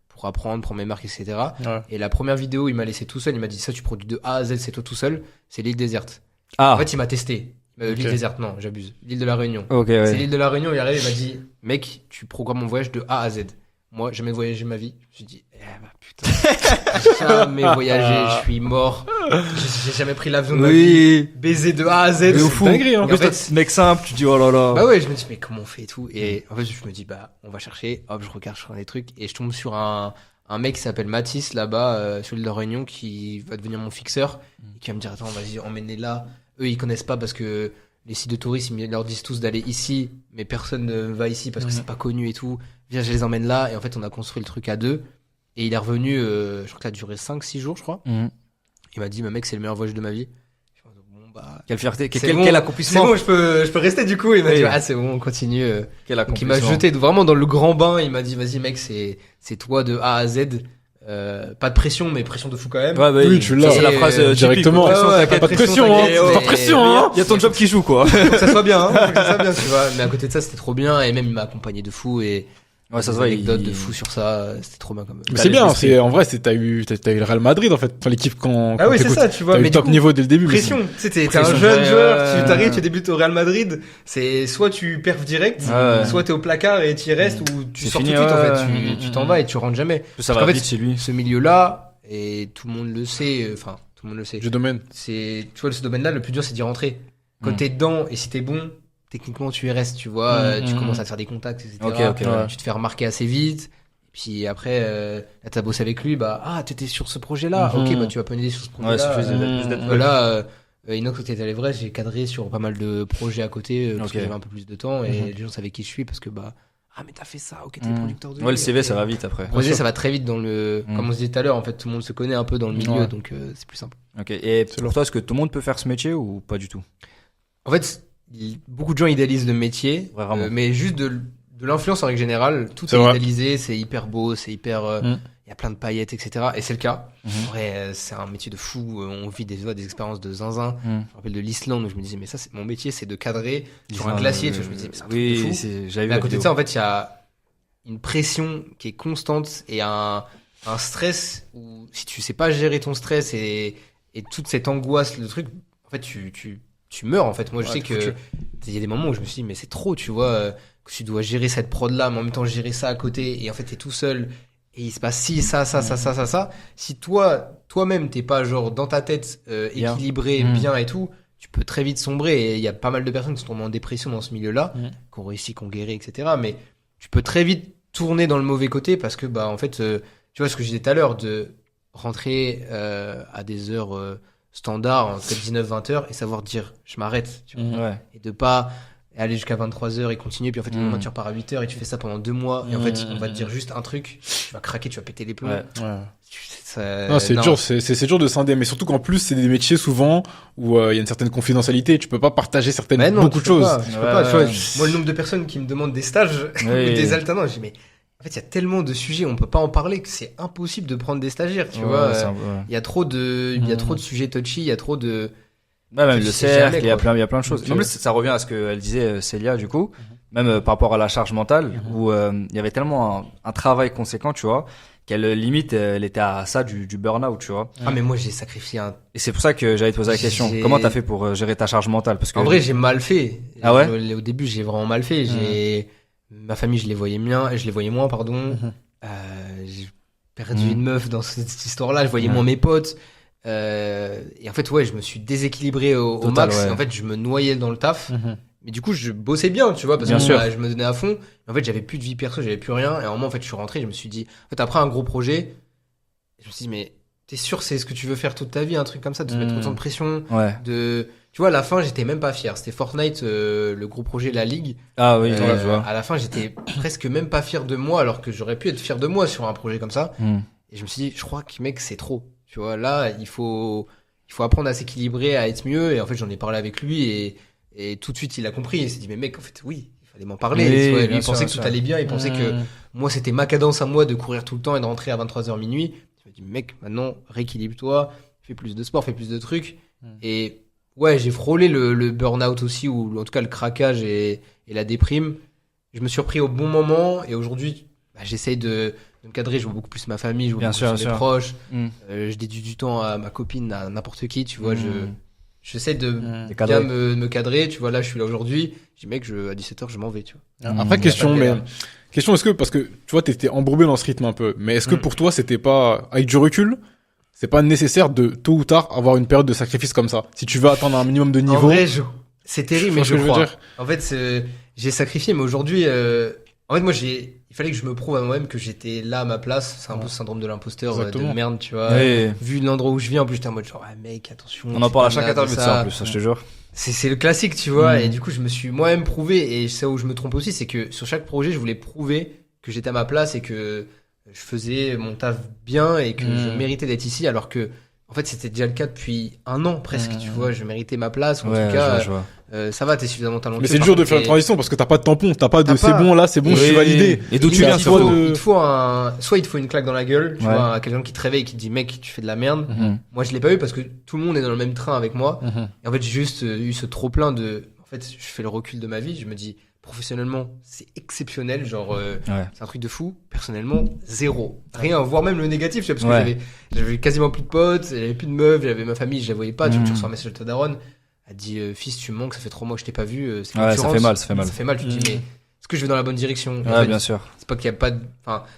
pour apprendre, prendre mes marques, etc. Ouais. Et la première vidéo, il m'a laissé tout seul. Il m'a dit ça, tu produis de A à Z, c'est toi tout seul. C'est l'île déserte. En fait, il m'a testé. L'île déserte, non, j'abuse. L'île de la Réunion. C'est l'île de la Réunion. Il arrive, il m'a dit, mec, tu programmes mon voyage de A à Z. Moi, j'ai jamais voyagé ma vie. Je me suis dit, putain, j'ai jamais voyagé, je suis mort. J'ai jamais pris l'avion de ma vie. Baiser de A à Z. C'est dinguerie, en fait. Mec simple, tu dis, oh là là. Bah ouais, je me dis, mais comment on fait et tout. Et en fait, je me dis, on va chercher. Hop, je regarde des trucs. Et je tombe sur un mec qui s'appelle Mathis, là-bas, sur l'île de la Réunion, qui va devenir mon fixeur. Et qui va me dire, attends, vas-y, emmène-les là. Eux, ils connaissent pas parce que les sites de tourisme, ils leur disent tous d'aller ici, mais personne ne va ici parce que c'est pas connu et tout. Viens, je les emmène là. Et en fait, on a construit le truc à 2. Et il est revenu, je crois que ça a duré 5-6 jours, je crois. Il m'a dit, mec, c'est le meilleur voyage de ma vie. Quelle fierté, quel accomplissement. C'est bon, je peux rester du coup. Il m'a dit, c'est bon, on continue. Quel accomplissement. Donc il m'a jeté vraiment dans le grand bain. Il m'a dit, vas-y, mec, c'est toi de A à Z. Pas de pression, mais pression de fou quand même. Oui, tu l'as. C'est la phrase directement. Pas de pression, pas de pression, hein. Il y a ton job qui joue, quoi. Faut que ça soit bien, tu vois. Mais à côté de ça, c'était trop bien. Et même, il m'a accompagné de fou et ouais, ça se voit. Anecdote de fou sur ça. C'était trop bien, quand même. Mais c'est bien, en vrai, t'as eu le Real Madrid, en fait. Enfin, l'équipe quand oui, c'est ça, tu vois. Mais top niveau dès le début. Pression. T'es un jeune joueur, tu t'arrives, tu débutes au Real Madrid. C'est soit tu perfs direct, soit t'es au placard et t'y restes, ou tu sors tout de suite, en fait. Tu t'en vas et tu rentres jamais. Ça va vite chez lui. Ce milieu-là, et tout le monde le sait, enfin, tout le monde le sait. Du domaine. Tu vois, ce domaine-là, le plus dur, c'est d'y rentrer. Quand t'es dedans, et si t'es bon, techniquement, tu y restes, tu vois. Tu commences à te faire des contacts, etc. Tu te fais remarquer assez vite. Puis après, là, t'as bossé avec lui, t'étais sur ce projet-là. Ok, tu vas pas m'aider sur ce projet-là. Là, Inox, quand t'étais à l'Everest, j'ai cadré sur pas mal de projets à côté, parce que j'avais un peu plus de temps, et les gens savaient qui je suis, parce que, mais t'as fait ça, ok, t'es producteur de le CV, ça va vite après. Le CV, ça va très vite dans comme on se disait tout à l'heure, en fait, tout le monde se connaît un peu dans le milieu, donc c'est plus simple. Ok, et pour toi, est-ce que tout le monde peut faire ce métier ou pas du tout? En fait, beaucoup de gens idéalisent le métier, mais juste de l'influence en règle générale, tout est idéalisé, c'est hyper beau, c'est hyper, il y a plein de paillettes, etc. Et c'est le cas. En vrai, c'est un métier de fou. On vit des expériences de zinzin. Je me rappelle de l'Islande où je me disais, mais ça, mon métier, c'est de cadrer sur un glacier. Je me disais, mais c'est un truc de fou. Mais à côté de ça, en fait, il y a une pression qui est constante et un stress où si tu sais pas gérer ton stress et toute cette angoisse, le truc, en fait, tu meurs, en fait. Moi, je sais que il y a des moments où je me suis dit, mais c'est trop, tu vois, que tu dois gérer cette prod là, mais en même temps gérer ça à côté, et en fait, t'es tout seul, et il se passe ça. Si toi-même, t'es pas genre dans ta tête, équilibré, bien et tout, tu peux très vite sombrer, et il y a pas mal de personnes qui sont tombées en dépression dans ce milieu-là, qui ont réussi, qui ont guéri, etc. Mais tu peux très vite tourner dans le mauvais côté, parce que, en fait, tu vois ce que je disais tout à l'heure, de rentrer, à des heures, standard, peut-être 19-20 heures, et savoir dire, je m'arrête, tu vois. Et de pas aller jusqu'à 23 heures et continuer, puis en fait, tu repars à 8 heures et tu fais ça pendant 2 mois, et en fait, on va te dire juste un truc, tu vas craquer, tu vas péter les plombs. Non, c'est dur, c'est dur de scinder, mais surtout qu'en plus, c'est des métiers souvent où il y a une certaine confidentialité, tu peux pas partager beaucoup de choses. Tu peux pas, tu vois. Moi, le nombre de personnes qui me demandent des stages, ou des alternants, je dis, mais en fait, il y a tellement de sujets, on peut pas en parler, que c'est impossible de prendre des stagiaires, tu vois. Il y a trop de sujets touchy, il y a trop de... même le cercle, il y a plein de choses. En plus, ça revient à ce qu'elle disait, Célia, du coup, même par rapport à la charge mentale, où il y avait tellement un travail conséquent, tu vois, qu'elle limite, elle était à ça du burn-out, tu vois. Mais moi, j'ai sacrifié Et c'est pour ça que j'allais te poser la question. Comment t'as fait pour gérer ta charge mentale? Parce que... En vrai, j'ai mal fait. Ah ouais? Au début, j'ai vraiment mal fait. Ma famille, je les voyais moins, pardon. J'ai perdu une meuf dans cette histoire-là, je voyais moins mes potes. Et en fait, je me suis déséquilibré au max. Et en fait, je me noyais dans le taf. Mais du coup, je bossais bien, tu vois, parce que je me donnais à fond. Mais en fait, j'avais plus de vie perso, j'avais plus rien. Et à un moment, en fait, je suis rentré, je me suis dit, en fait, après un gros projet, je me suis dit, mais t'es sûr, c'est ce que tu veux faire toute ta vie, un truc comme ça, de se mettre autant de pression, tu vois, à la fin, j'étais même pas fier. C'était Fortnite, le gros projet de la Ligue. Ah oui, je vois. À la fin, j'étais presque même pas fier de moi, alors que j'aurais pu être fier de moi sur un projet comme ça. Et je me suis dit, je crois que mec, c'est trop. Tu vois, là, il faut apprendre à s'équilibrer, à être mieux. Et en fait, j'en ai parlé avec lui et tout de suite, il a compris. Il s'est dit, mais mec, en fait, oui, il fallait m'en parler. Oui, Ouais, bien il sûr, pensait que tout allait bien. Il pensait que moi, c'était ma cadence à moi de courir tout le temps et de rentrer à 23h minuit. Je me dis, mec, maintenant, rééquilibre-toi, fais plus de sport, fais plus de trucs. Et ouais, j'ai frôlé le burn-out aussi, ou en tout cas le craquage et la déprime. Je me suis repris au bon moment et aujourd'hui, j'essaye de me cadrer. Je vois beaucoup plus ma famille, je vois beaucoup plus mes proches. Je dédie du temps à ma copine, à n'importe qui, tu vois. J'essaie de bien me cadrer, tu vois. Là, je suis là aujourd'hui. Je dis, mec, à 17h, je m'en vais, tu vois. Après, question, est-ce que, parce que, tu vois, t'étais embourbé dans ce rythme un peu, mais est-ce que pour toi, c'était pas, avec du recul, c'est pas nécessaire de, tôt ou tard, avoir une période de sacrifice comme ça? Si tu veux atteindre un minimum de niveau. En vrai, c'est terrible, mais je crois. En fait, j'ai sacrifié, mais aujourd'hui, en fait, moi, il fallait que je me prouve à moi-même que j'étais là à ma place. C'est un peu ce syndrome de l'imposteur de merde, tu vois. Vu l'endroit où je vis, en plus, j'étais en mode genre, mec, attention. On en parle à chaque interview de ça, en plus, je te jure. C'est le classique, tu vois. Et du coup, je me suis moi-même prouvé, et c'est où je me trompe aussi, c'est que sur chaque projet, je voulais prouver que j'étais à ma place et que je faisais mon taf bien et que je méritais d'être ici, alors que, en fait, c'était déjà le cas depuis un an presque, tu vois. Je méritais ma place, ou en tout cas, je vois. ça va, t'es suffisamment talentueux. Mais c'est dur de faire une transition parce que t'as pas de tampon, t'as pas de c'est bon, là, c'est bon, je suis validé. Et d'où tu viens, soit il te faut une claque dans la gueule, tu vois, quelqu'un qui te réveille et qui te dit, mec, tu fais de la merde. Moi, je l'ai pas eu parce que tout le monde est dans le même train avec moi. Et en fait, j'ai juste eu ce trop plein en fait, je fais le recul de ma vie, je me dis, professionnellement, c'est exceptionnel, genre, c'est un truc de fou. Personnellement, zéro. Rien, voire même le négatif, tu vois, parce que j'avais quasiment plus de potes, j'avais plus de meufs, j'avais ma famille, je la voyais pas, tu reçois un message de ta daronne, elle dit, fils, tu me manques, ça fait 3 mois que je t'ai pas vu, c'est ça fait mal. Ça fait mal, tu te dis, mais est-ce que je vais dans la bonne direction? Ouais, bien sûr. C'est pas qu'il y a pas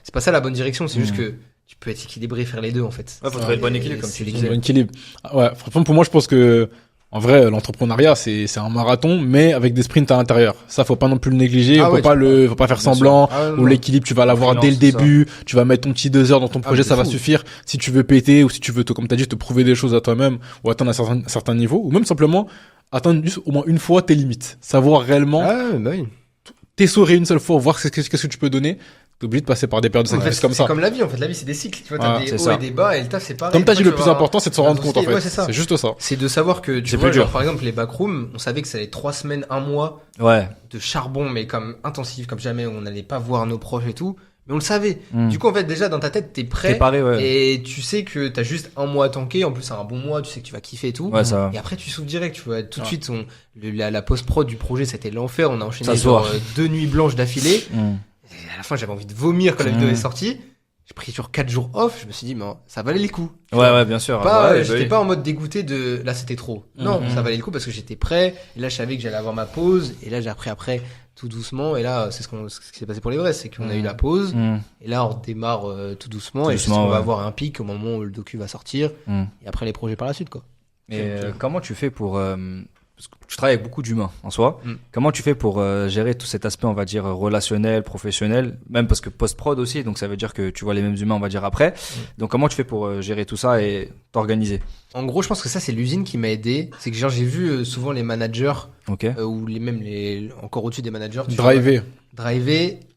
c'est pas ça la bonne direction, c'est juste que tu peux être équilibré, faire les deux, en fait. Ouais, faut trouver le bon équilibre, comme tu dis. Le bon équilibre. Ouais, franchement, pour moi, je pense que, en vrai, l'entrepreneuriat, c'est un marathon, mais avec des sprints à l'intérieur. Ça, faut pas non plus le négliger. Faut pas faire semblant. Ou l'équilibre, tu vas l'avoir dès le début. Tu vas mettre ton petit 2 heures dans ton projet, ça va suffire. Si tu veux péter, ou si tu veux, comme t'as dit, te prouver des choses à toi-même, ou atteindre un certain niveau, ou même simplement atteindre juste au moins une fois tes limites. Savoir réellement. T'essorer une seule fois, voir qu'est-ce que tu peux donner. T'es obligé de passer par des périodes de sacrifice comme ça. C'est comme la vie, en fait. La vie, c'est des cycles. Tu vois, t'as des hauts et des bas, et le taf, c'est pareil. Comme t'as dit, le plus important, c'est de s'en rendre compte, en fait. Ouais, c'est juste ça. C'est de savoir que, tu vois, genre, par exemple, les backrooms, on savait que ça allait 3 semaines, 1 mois. De charbon, mais comme intensif, comme jamais, on n'allait pas voir nos proches et tout. Mais on le savait. Du coup, en fait, déjà, dans ta tête, t'es prêt. Et tu sais que t'as juste 1 mois à tanker. En plus, c'est un bon mois, tu sais que tu vas kiffer et tout. Et après, tu souffles direct, tu vois. Tout de suite, la post-prod du projet, c'était l'enfer. On a enchaîné genre 2 nuits blanches d'affilée. Et à la fin, j'avais envie de vomir quand la vidéo est sortie. J'ai pris sur 4 jours off. Je me suis dit, mais ça valait le coup. Ouais, bien sûr. J'étais pas en mode dégoûté de là, c'était trop. Non, ça valait le coup parce que j'étais prêt. Et là, je savais que j'allais avoir ma pause. Et là, j'ai appris après tout doucement. Et là, c'est ce qui s'est passé pour les vrais. C'est qu'on a eu la pause. Et là, on redémarre tout doucement. Et on va avoir un pic au moment où le docu va sortir. Et après, les projets par la suite, quoi. Et comment tu fais pour... Parce que tu travailles avec beaucoup d'humains en soi. Comment tu fais pour gérer tout cet aspect, on va dire, relationnel, professionnel, même parce que post-prod aussi, donc ça veut dire que tu vois les mêmes humains, on va dire, après. Donc comment tu fais pour gérer tout ça et t'organiser? En gros, je pense que ça, c'est l'usine qui m'a aidé. C'est que genre, j'ai vu souvent les managers, ou les encore au-dessus des managers. Driver.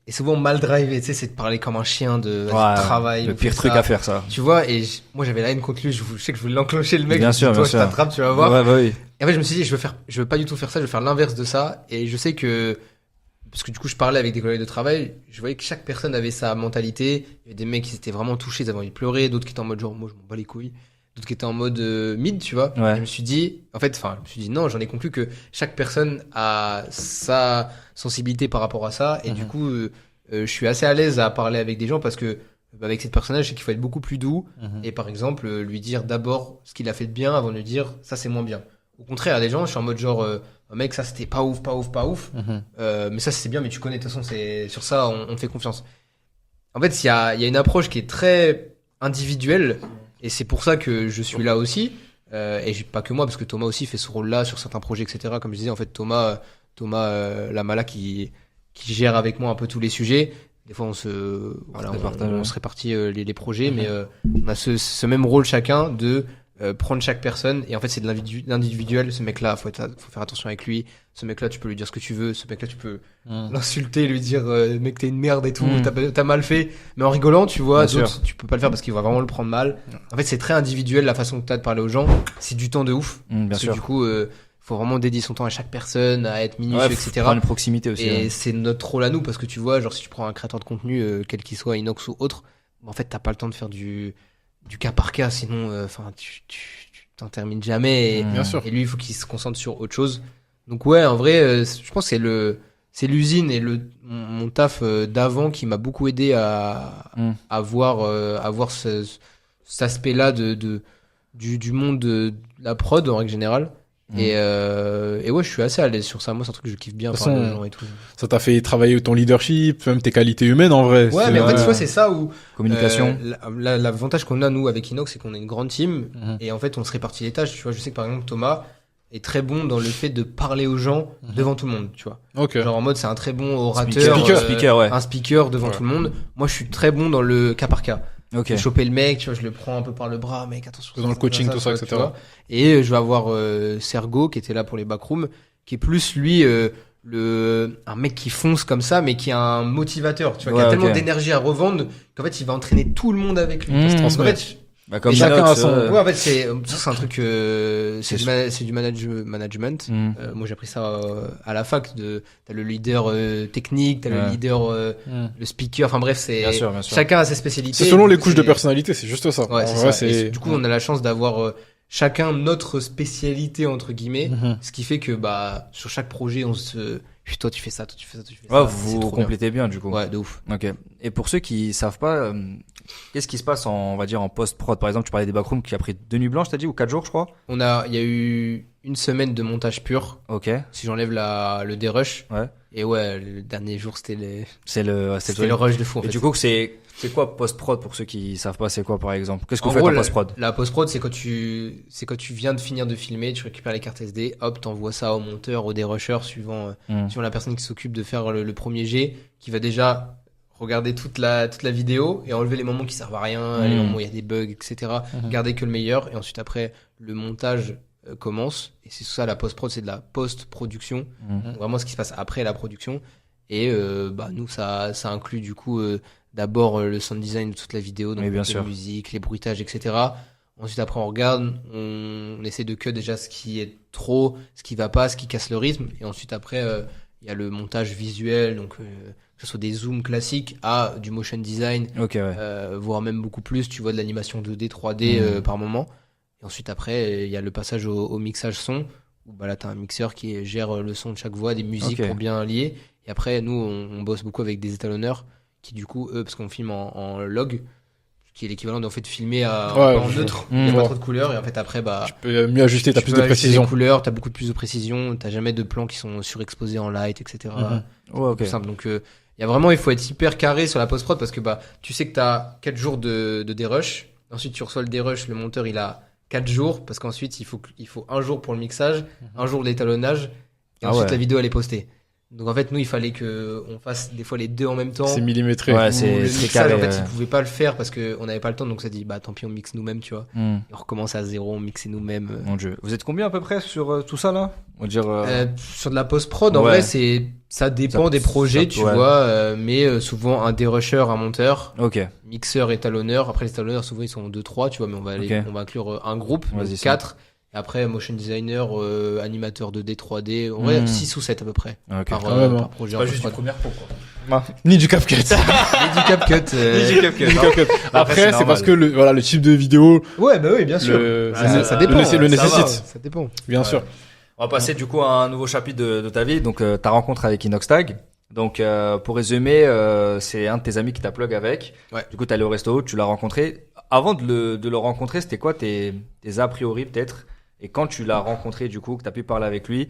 Et souvent mal drivé, tu sais, c'est de parler comme un chien de travail. Le pire truc à faire, ça. Tu vois, et moi j'avais la haine contre lui, je sais que je voulais l'enclencher le mec. Bien sûr, toi, je t'attrape, tu vas voir. Oui. Et en fait, je me suis dit, je veux pas du tout faire ça, je veux faire l'inverse de ça. Et je sais que, parce que du coup, je parlais avec des collègues de travail, je voyais que chaque personne avait sa mentalité. Il y avait des mecs qui étaient vraiment touchés, ils avaient envie de pleurer, d'autres qui étaient en mode genre, moi je m'en bats les couilles. D'autres qui étaient en mode mid, tu vois. Et je me suis dit, non, j'en ai conclu que chaque personne a sa sensibilité par rapport à ça. Et du coup, je suis assez à l'aise à parler avec des gens parce que avec cette personnage, je sais qu'il faut être beaucoup plus doux et par exemple lui dire d'abord ce qu'il a fait de bien avant de lui dire ça c'est moins bien. Au contraire, à des gens, je suis en mode genre mec ça c'était pas ouf, mais ça c'est bien, mais tu connais de toute façon, c'est sur ça on te fait confiance. En fait, il y a une approche qui est très individuelle et c'est pour ça que je suis là aussi et pas que moi parce que Thomas aussi fait ce rôle-là sur certains projets etc. Comme je disais en fait Thomas Lamala qui gère avec moi un peu tous les sujets. Des fois, on se répartit les projets, mais on a ce même rôle chacun de prendre chaque personne, et en fait c'est de l'individuel. Ce mec là faut faire attention avec lui, ce mec là tu peux lui dire ce que tu veux, ce mec là tu peux l'insulter, lui dire mec t'es une merde et tout, t'as mal fait, mais en rigolant, tu vois. D'autres tu peux pas le faire parce qu'il va vraiment le prendre mal. En fait c'est très individuel la façon que t'as de parler aux gens, c'est du temps de ouf, parce que du coup faut vraiment dédier son temps à chaque personne, à être minutieux, etc. Prendre une proximité aussi. Et c'est notre rôle à nous, parce que tu vois, genre si tu prends un créateur de contenu, quel qu'il soit, Inox ou autre, en fait t'as pas le temps de faire du cas par cas, sinon tu t'en termines jamais, Bien sûr. et lui il faut qu'il se concentre sur autre chose. Donc ouais, en vrai je pense que c'est l'usine et mon taf d'avant qui m'a beaucoup aidé à voir cet aspect là du monde de la prod en règle générale. Et ouais, je suis assez à l'aise sur ça. Moi, c'est un truc que je kiffe bien, parler aux gens et tout. Ça t'a fait travailler ton leadership, même tes qualités humaines en vrai. Ouais, mais en fait, tu vois, c'est ça où communication. L'avantage qu'on a nous avec Inox, c'est qu'on est une grande team, et en fait, on se répartit les tâches. Tu vois, je sais que par exemple Thomas est très bon dans le fait de parler aux gens devant tout le monde, tu vois. Okay. Genre en mode, c'est un très bon orateur, un speaker devant tout le monde. Moi, je suis très bon dans le cas par cas. Okay. Je choper le mec, tu vois, je le prends un peu par le bras, mec, attention. Dans le coaching, tout ça, etc. Et je vais avoir Sergo qui était là pour les backrooms, qui est plus lui un mec qui fonce comme ça, mais qui est un motivateur, tu vois, qui a tellement d'énergie à revendre qu'en fait il va entraîner tout le monde avec lui. En fait, comme chacun a son. Ouais, en fait c'est un truc c'est du management. Moi j'ai appris ça à la fac. T'as le leader technique, t'as le leader le speaker. Enfin bref, c'est bien sûr. Chacun a ses spécialités. C'est selon les couches de personnalité, c'est juste ça. Ouais, c'est ça. Et du coup, on a la chance d'avoir chacun notre spécialité entre guillemets, ce qui fait que sur chaque projet on se toi tu fais ça, toi tu fais ça, toi tu fais ça. Vous vous complétez bien du coup. Ouais, de ouf. Ok. Et pour ceux qui savent pas, qu'est-ce qui se passe on va dire en post-prod? Par exemple, tu parlais des backrooms qui a pris 2 nuits blanches, t'as dit, ou 4 jours, je crois? Il y a eu une semaine de montage pur. Ok. Si j'enlève le dérush. Ouais. Et ouais, le dernier jour c'était le rush de fou en fait. Et du coup, c'est quoi post-prod pour ceux qui savent pas, c'est quoi par exemple? Qu'est-ce que vous faites en post-prod? La post-prod, c'est quand tu viens de finir de filmer, tu récupères les cartes SD, hop, t'envoies ça au monteur, au dérusher, suivant la personne qui s'occupe de faire le premier jet, qui va déjà regarder toute la vidéo et enlever les moments qui servent à rien, les moments où il y a des bugs, etc. Garder que le meilleur, et ensuite après, le montage commence, et c'est ça la post-prod, c'est de la post-production, vraiment ce qui se passe après la production. Et nous ça inclut du coup d'abord le sound design de toute la vidéo, donc la musique, les bruitages, etc. Ensuite après on regarde, on essaie de cut déjà ce qui est trop, ce qui va pas, ce qui casse le rythme, et ensuite après il y a le montage visuel, donc que ce soit des zooms classiques à du motion design, voire même beaucoup plus, tu vois, de l'animation 2D, 3D par moment. Et ensuite après il y a le passage au mixage son, où là t'as un mixeur qui gère le son de chaque voix, des musiques pour bien lier. Et après nous on bosse beaucoup avec des étalonneurs qui du coup parce qu'on filme en log, qui est l'équivalent d'en fait de filmer en neutre, il y a pas trop de couleurs, et en fait après tu peux mieux ajuster, t'as plus de précision, les couleurs, t'as beaucoup plus de précision, t'as jamais de plans qui sont surexposés en light, etc. Plus simple. Donc il y a vraiment, il faut être hyper carré sur la post-prod, parce que tu sais que t'as 4 jours de dérush, ensuite tu reçois le dérush, le monteur il a 4 jours, parce qu'ensuite il faut 1 jour pour le mixage, 1 jour d'étalonnage, et ensuite la vidéo elle est postée. Donc en fait nous il fallait que on fasse des fois les deux en même temps. C'est millimétré. Ouais, c'est le très mixage carré. En fait ils pouvaient pas le faire parce que on n'avait pas le temps, donc ça dit tant pis on mixe nous-mêmes, tu vois. On recommence à zéro, on mixe nous-mêmes. Mon Dieu. Vous êtes combien à peu près sur tout ça là? On va dire sur de la post-prod en vrai ça dépend des projets, tu vois, mais souvent un dérusher, un monteur, mixeur, étalonneur. Après les étalonneurs souvent ils sont 2-3, tu vois, mais on va inclure un groupe, 4. Et après, motion designer, animateur 2D, 3D, en vrai, 6 ou 7 à peu près. Par projet. C'est pas juste du première peau, quoi. Ni du CapCut. Ni du CapCut. Après, c'est parce que le type de vidéo. Ouais, oui, bien sûr. Ça dépend. Le nécessite. Ça dépend. Bien sûr. On va passer du coup à un nouveau chapitre de ta vie. Donc, ta rencontre avec Inoxtag. Donc, pour résumer, c'est un de tes amis qui t'a plug avec. Ouais. Du coup, t'es allé au resto, tu l'as rencontré. Avant de le rencontrer, c'était quoi tes a priori peut-être? Et quand tu l'as rencontré, du coup, que tu as pu parler avec lui,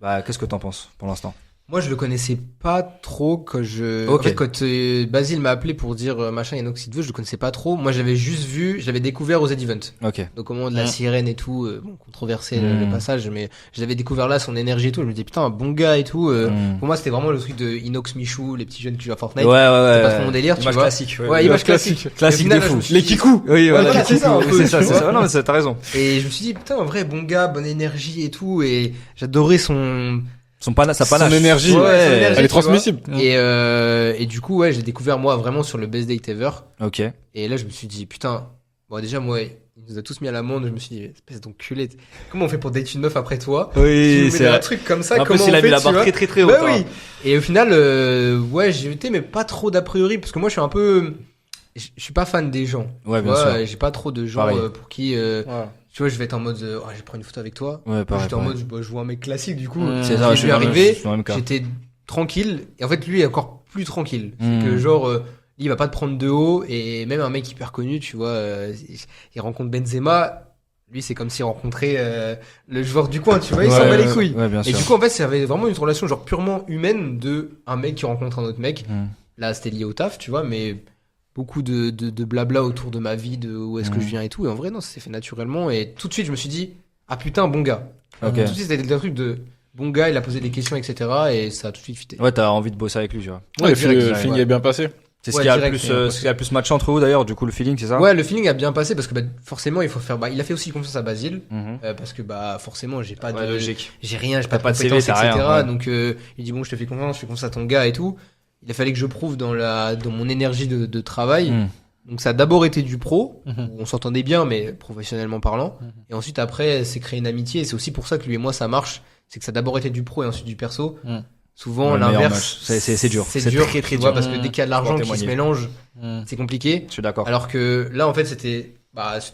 qu'est-ce que tu en penses pour l'instant? Moi, je le connaissais pas trop quand Ok. En fait, quand Basile m'a appelé pour dire machin Inox il te veut, je le connaissais pas trop. Moi, j'avais juste vu, j'avais découvert aux Z-Event. Ok. Donc au moment de la sirène et tout, bon, controversé le passage, mais je l'avais découvert là, son énergie et tout. Je me dis putain, un bon gars et tout. Pour moi, c'était vraiment le truc de Inox Michou, les petits jeunes qui jouent à Fortnite. Ouais. C'était pas trop mon délire, tu Image vois. classique. Ouais, image classique. Classique Et au final, de là, fou. je me suis Les dit- Kikou. Oui, voilà, voilà. c'est ça, un peu, C'est ça, tu c'est vois. ça. Non, mais t'as raison. Et je me suis dit putain, un vrai bon gars, bonne énergie et tout. Et j'adorais son Sa Son panache. énergie. Ouais, son énergie, Elle est tu vois. transmissible. Et du coup, ouais, j'ai découvert moi vraiment sur le Best Date Ever. Ok. Et là, je me suis dit, putain, bon, déjà, moi, il nous a tous mis à l'amende. Je me suis dit, espèce d'enculé, comment on fait pour date une meuf après toi? Tu Oui, nous c'est mets un vrai. truc comme ça, En comment plus, il on a fait, mis la tu barre vois? très très très haut. Bah oui. Et au final, ouais, j'ai été, mais pas trop d'a priori, parce que moi, je suis un peu, je suis pas fan des gens. Ouais, Tu bien vois, sûr. j'ai pas trop de gens Pareil. pour qui, tu vois, je vais être en mode, je vais prendre une photo avec toi. Ouais, Moi, pareil. j'étais en mode, je vois un mec classique, du coup. C'est ça, je suis arrivé, je suis dans le même cas. j'étais tranquille, et en fait, lui est encore plus tranquille. C'est Mm. que genre, il va pas te prendre de haut, et même un mec hyper connu, tu vois, il rencontre Benzema, lui, c'est comme s'il rencontrait le joueur du coin, tu vois, il s'en bat les couilles. Ouais, bien Et sûr. du coup, en fait, ça avait vraiment une relation genre purement humaine de un mec qui rencontre un autre mec. Mm. Là, c'était lié au taf, tu vois, mais beaucoup de blabla autour de ma vie, de où est-ce que je viens et tout. Et en vrai, non, ça s'est fait naturellement. Et tout de suite, je me suis dit, ah putain, bon gars. Ok. Tout de suite, c'était le truc de bon gars, il a posé des questions, etc. Et ça a tout de suite fité. Ouais, t'as envie de bosser avec lui, tu vois. Ouais, direct, le feeling ouais. est bien passé. C'est ce Ouais, qui a le direct, plus, ouais. ce qui a le plus matché entre vous d'ailleurs, du coup, le feeling, c'est ça? Ouais, le feeling a bien passé parce que bah, forcément, il faut faire. Bah, il a fait aussi confiance à Basile. Mhm. Parce que bah forcément, j'ai pas Ouais, de. logique. J'ai rien, j'ai T'as pas pas de de CV, compétences, t'as etc. rien, ouais. Donc il dit bon, je te fais confiance, je fais confiance à ton gars et tout. Il a fallu que je prouve dans mon énergie de travail. Mm. Donc ça a d'abord été du pro, Mhm. où on s'entendait bien, mais professionnellement parlant. Et ensuite après, c'est créé une amitié. Et c'est aussi pour ça que lui et moi ça marche. C'est que ça a d'abord été du pro et ensuite du perso. Mhm. Souvent Ouais, le meilleur l'inverse, match. C'est dur. C'est C'est dur, très, très tu vois, dur. parce que dès qu'il y a de l'argent Pour qui se témoigner. mélange, c'est compliqué. Je suis d'accord. Alors que là, en fait, c'était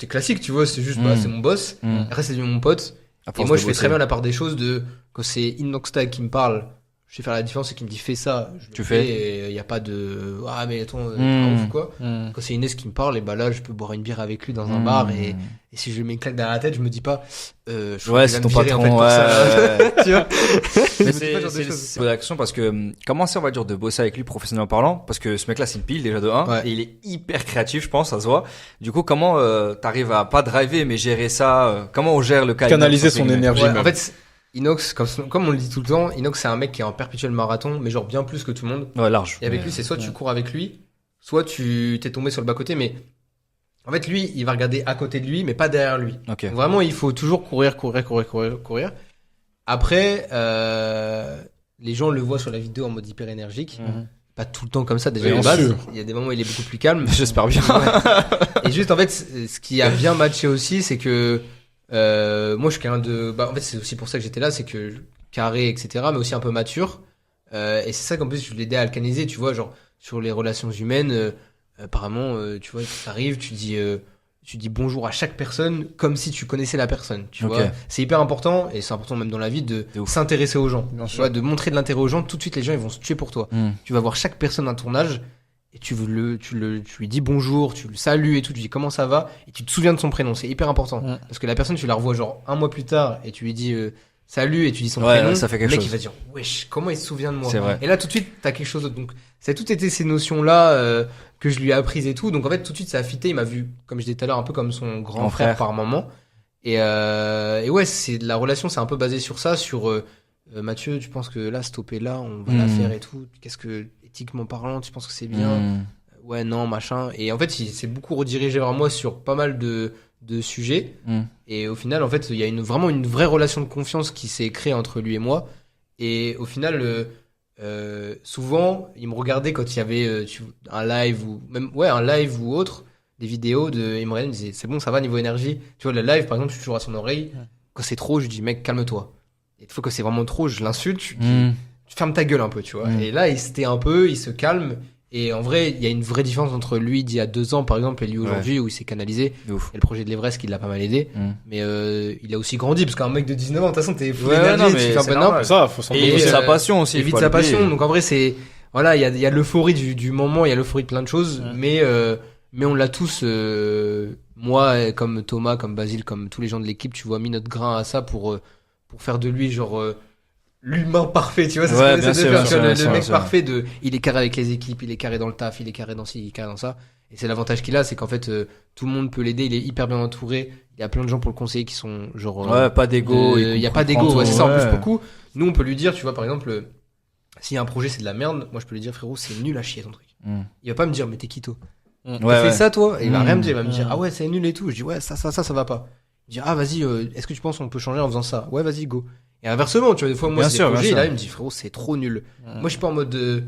classique, tu vois. C'est juste, Mm. c'est mon boss. Mm. Après, c'est devenu mon pote. À Et force moi, de je fais bosser. très bien la part des choses de quand c'est Inoxtag qui me parle, je sais faire la différence et qui me dit fais ça, je Tu le fais. et il y a pas de ah mais attends, t'es Mm. pas ouf ou quoi. Quand c'est Inès qui me parle, et bah là, je peux boire une bière avec lui dans un bar et si je lui mets une claque derrière la tête, je me dis pas je crois Ouais, qu'il c'est va ton me virer, en patron, fait, pour ça. ouais. Tu vois. Mais Je me dis pas ce genre de choses. c'est la question parce que comment c'est on va dire de bosser avec lui professionnellement parlant parce que ce mec là c'est une pile déjà de 1 Ouais. et il est hyper créatif je pense ça se voit. Du coup comment t'arrives à pas driver mais gérer ça comment on gère le cas Canaliser Inox, son entre guillemets. énergie. Ouais, même. en fait, Inox, comme on le dit tout le temps, Inox c'est un mec qui est en perpétuel marathon, mais genre bien plus que tout le monde. Ouais large. Et avec Mais- lui, c'est soit tu cours avec lui, soit tu t'es tombé sur le bas-côté, mais en fait, lui, il va regarder à côté de lui, mais pas derrière lui. Ok. Donc vraiment, il faut toujours courir. Après, les gens le voient sur la vidéo en mode hyper énergique. Mhm. Pas tout le temps comme ça, déjà Bien de base. sûr. Il y a des moments où il est beaucoup plus calme. J'espère bien. Et juste, en fait, ce qui a bien matché aussi, c'est que moi, je suis quelqu'un de... Bah, en fait, c'est aussi pour ça que j'étais là, c'est que carré, etc., mais aussi un peu mature. Et c'est ça qu'en plus, je l'aidais à alcaniser, tu vois, genre, sur les relations humaines, apparemment, tu vois, t'arrives, tu dis bonjour à chaque personne comme si tu connaissais la personne, tu Ok. vois. C'est hyper important, et c'est important même dans la vie, de De ouf. s'intéresser aux gens. Bien Tu sûr. vois, de montrer de l'intérêt aux gens, tout de suite, les gens, ils vont se tuer pour toi. Tu vas voir chaque personne à ton âge, et tu lui dis bonjour, tu le salues et tout, tu lui dis comment ça va, et tu te souviens de son prénom, c'est hyper important. Mm. Parce que la personne, tu la revois genre un mois plus tard, et tu lui dis salut, et tu dis son Ouais, prénom, ça fait quelque le mec chose. il va dire wesh, comment il se souvient de moi. C'est vrai. Et là tout de suite, t'as quelque chose d'autre. Donc ça a tout été ces notions-là que je lui ai apprises et tout. Donc en fait, tout de suite, ça a fité, il m'a vu, comme je disais tout à l'heure, un peu comme son grand Grand frère frère. par moment. Et ouais, c'est la relation, c'est un peu basé sur ça, sur Mathieu, tu penses que là, stopper là, on va la Mm. faire et tout. Qu'est-ce que, éthiquement parlant, tu penses que c'est bien? Ouais, non, machin. Et en fait, il s'est beaucoup redirigé vers moi sur pas mal de sujets. Et au final, en fait, il y a vraiment une vraie relation de confiance qui s'est créée entre lui et moi. Et au final, souvent, il me regardait quand il y avait un live ou même un live ou autre, des vidéos il me regardait, il me disait c'est bon, ça va niveau énergie. Tu vois, le live, par exemple, je suis toujours à son oreille. Quand c'est trop, je lui dis mec, calme-toi. Et une fois que c'est vraiment trop, je l'insulte. Je dis, tu fermes ta gueule un peu, tu vois. Mm. Et là, il se calme. Et en vrai, il y a une vraie différence entre lui d'il y a 2 ans, par exemple, et lui aujourd'hui, où il s'est canalisé. De ouf. Il y a le projet de l'Everest qui l'a pas mal aidé. Mais il a aussi grandi, parce qu'un mec de 19 ans, de toute façon, t'es full Ouais, d'énergie, non, tu mais fais un c'est peu normal. n'importe. Ça, faut s'en Et Et, il vit sa euh, passion aussi. Il faut vit de pas sa l'oublier. passion. Donc en vrai, voilà, il y a l'euphorie du moment, il y a l'euphorie de plein de choses, mais on l'a tous, moi, comme Thomas, comme Basile, comme tous les gens de l'équipe, tu vois, mis notre grain à ça pour faire de lui, genre, l'humain parfait, tu vois, c'est Ouais, ce qu'on bien essaie de sûr, faire, bien tu vois, sûr, le mec bien sûr. parfait il est carré avec les équipes, il est carré dans le taf, il est carré dans ci, il est carré dans ça. Et c'est l'avantage qu'il a, c'est qu'en fait, tout le monde peut l'aider, il est hyper bien entouré. Il y a plein de gens pour le conseiller qui sont genre. Ouais, pas d'ego. Il y a pas d'ego, comprend ouais, c'est tout. ça. En plus, Ouais. beaucoup. Nous, on peut lui dire, tu vois, par exemple, s'il y a un projet, c'est de la merde, moi, je peux lui dire, frérot, c'est nul à chier ton truc. Il va pas me dire, mais t'es qui toi? Ouais, T'as fait ouais. ça, toi? Et il va rien me dire, il va me Mm. dire, ah ouais, c'est nul et tout. Je dis, ouais, ça va pas. Il dit, ah, vas-y, est-ce que tu penses qu'on peut changer en faisant ça? Ouais, vas-y, go. Et inversement, tu vois, des fois, moi, Bien c'est sûr, des projets, bien et là, sûr. il me dit, frérot, c'est trop nul. Moi, je suis pas en mode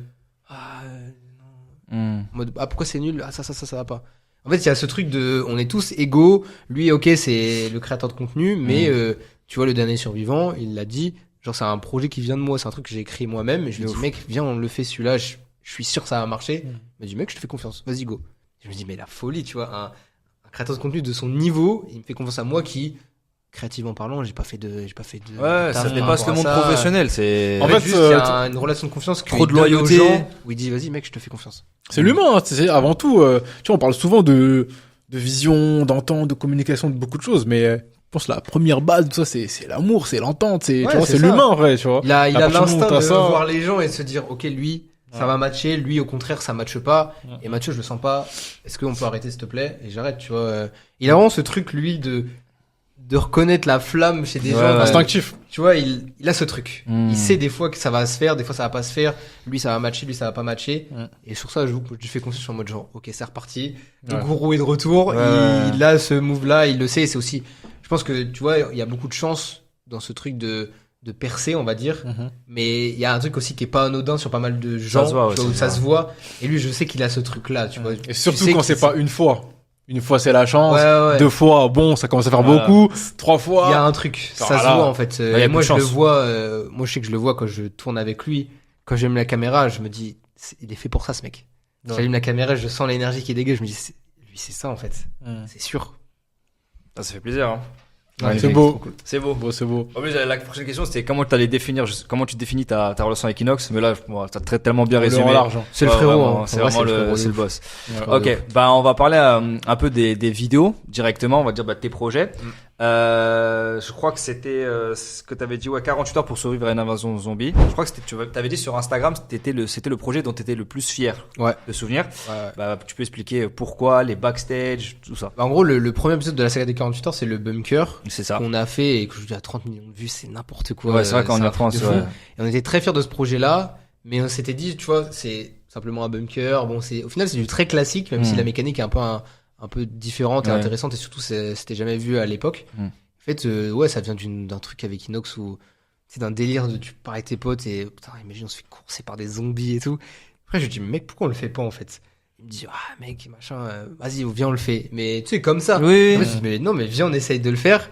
en mode, ah, pourquoi c'est nul? Ah, ça va pas. En fait, il y a ce truc de, on est tous égaux. Lui, ok, c'est le créateur de contenu, mais, tu vois, le dernier survivant, il l'a dit, genre, c'est un projet qui vient de moi, c'est un truc que j'ai écrit moi-même, et je lui dis, mec, viens, on le fait celui-là, je suis sûr que ça va marcher. Il m'a dit, mec, je te fais confiance, vas-y, go. Je me dis, mais la folie, tu vois, un créateur de contenu de son niveau, il me fait confiance à moi qui, créativement parlant, j'ai pas fait de Ouais, taf ça par dépasse rapport le à monde ça. professionnel. C'est. En fait, fait, juste, il y a une relation de confiance trop de qu'il donne aux loyauté. gens, où il dit, vas-y, mec, je te fais confiance. C'est l'humain, hein, c'est avant tout. Tu vois, on parle souvent de vision, d'entente, de communication, de beaucoup de choses, mais je pense que la première base de ça, c'est l'amour, c'est l'entente, tu vois, c'est c'est ça. l'humain, en vrai, tu vois. Il a À partir du moment l'instinct où t'as de ça- voir les gens et de se dire, ok, lui, ça va matcher, lui, au contraire, ça matche pas. Et Mathieu, je le sens pas. Est-ce qu'on peut arrêter, s'il te plaît? Et j'arrête, tu vois. Il a vraiment ce truc, lui, de reconnaître la flamme chez des Ouais, gens. ouais. Instinctif. Tu vois, il a ce truc. Mm. Il sait des fois que ça va se faire, des fois ça va pas se faire. Lui, ça va matcher, lui, ça va pas matcher. Et sur ça, je fais confiance en mode genre, ok, c'est reparti. Le Ouais. gourou est de retour. Ouais. Il a ce move-là, il le sait. C'est aussi, je pense que, tu vois, il y a beaucoup de chance dans ce truc de percer, on va dire. Mais il y a un truc aussi qui est pas anodin sur pas mal de gens. se voit, tu vois, ouais, où ça se voit. Et lui, je sais qu'il a ce truc-là, tu vois. Et Tu surtout sais quand qu'il c'est pas une fois. Une fois, c'est la chance. Ouais, ouais. 2 fois, bon, ça commence à faire Voilà. beaucoup. 3 fois. Il y a un truc, ça Voilà. se voit en fait. il y a Moi beaucoup de je le chance. vois, moi je sais que je le vois quand je tourne avec lui, quand j'aime la caméra, je me dis, il est fait pour ça ce mec. Ouais. J'allume la caméra, je sens l'énergie qui dégage, je me dis, lui c'est ça en fait, c'est sûr. Ça fait plaisir. Hein. Ouais, il c'est est beau. trop cool. C'est beau. Bon, c'est beau. En plus, la prochaine question, c'était comment tu allais définir, comment tu définis ta relation avec Inox. Mais là, t'as tellement bien Le résumé. en large. Hein. C'est le Ouais, frérot, vraiment, hein. c'est En vrai, vraiment le frérot, c'est de le ouf. boss. Ouais. Ok, bah on va parler un peu des vidéos directement. On va dire de tes projets. Je crois que c'était ce que t'avais dit, ouais, 48 heures pour survivre à une invasion zombie. Je crois que t'avais dit sur Instagram, c'était le projet dont t'étais le plus fier Ouais. de souvenir. Ouais. Bah, tu peux expliquer pourquoi, les backstage, tout ça. Bah, en gros, le premier épisode de la saga des 48 heures, c'est le bunker C'est ça. qu'on a fait et que je dis à 30 millions de vues, c'est n'importe quoi. Ouais, c'est vrai qu'en un truc France, de fou. ouais. Et on était très fiers de ce projet-là, mais on s'était dit, tu vois, c'est simplement un bunker. Bon, au final, c'est du très classique, même si la mécanique est un peu différente et Ouais. intéressante, et surtout, c'était jamais vu à l'époque. En fait, ouais, ça vient d'un truc avec Inox où, c'est d'un délire de tu pars avec tes potes et, putain, imagine, on se fait courser par des zombies et tout. Après, je lui dis, mec, pourquoi on le fait pas, en fait? Il me dit, ah, mec, machin, vas-y, viens, on le fait. Mais, tu sais, comme ça. Oui. Moi, je dis, mais non, mais viens, on essaye de le faire.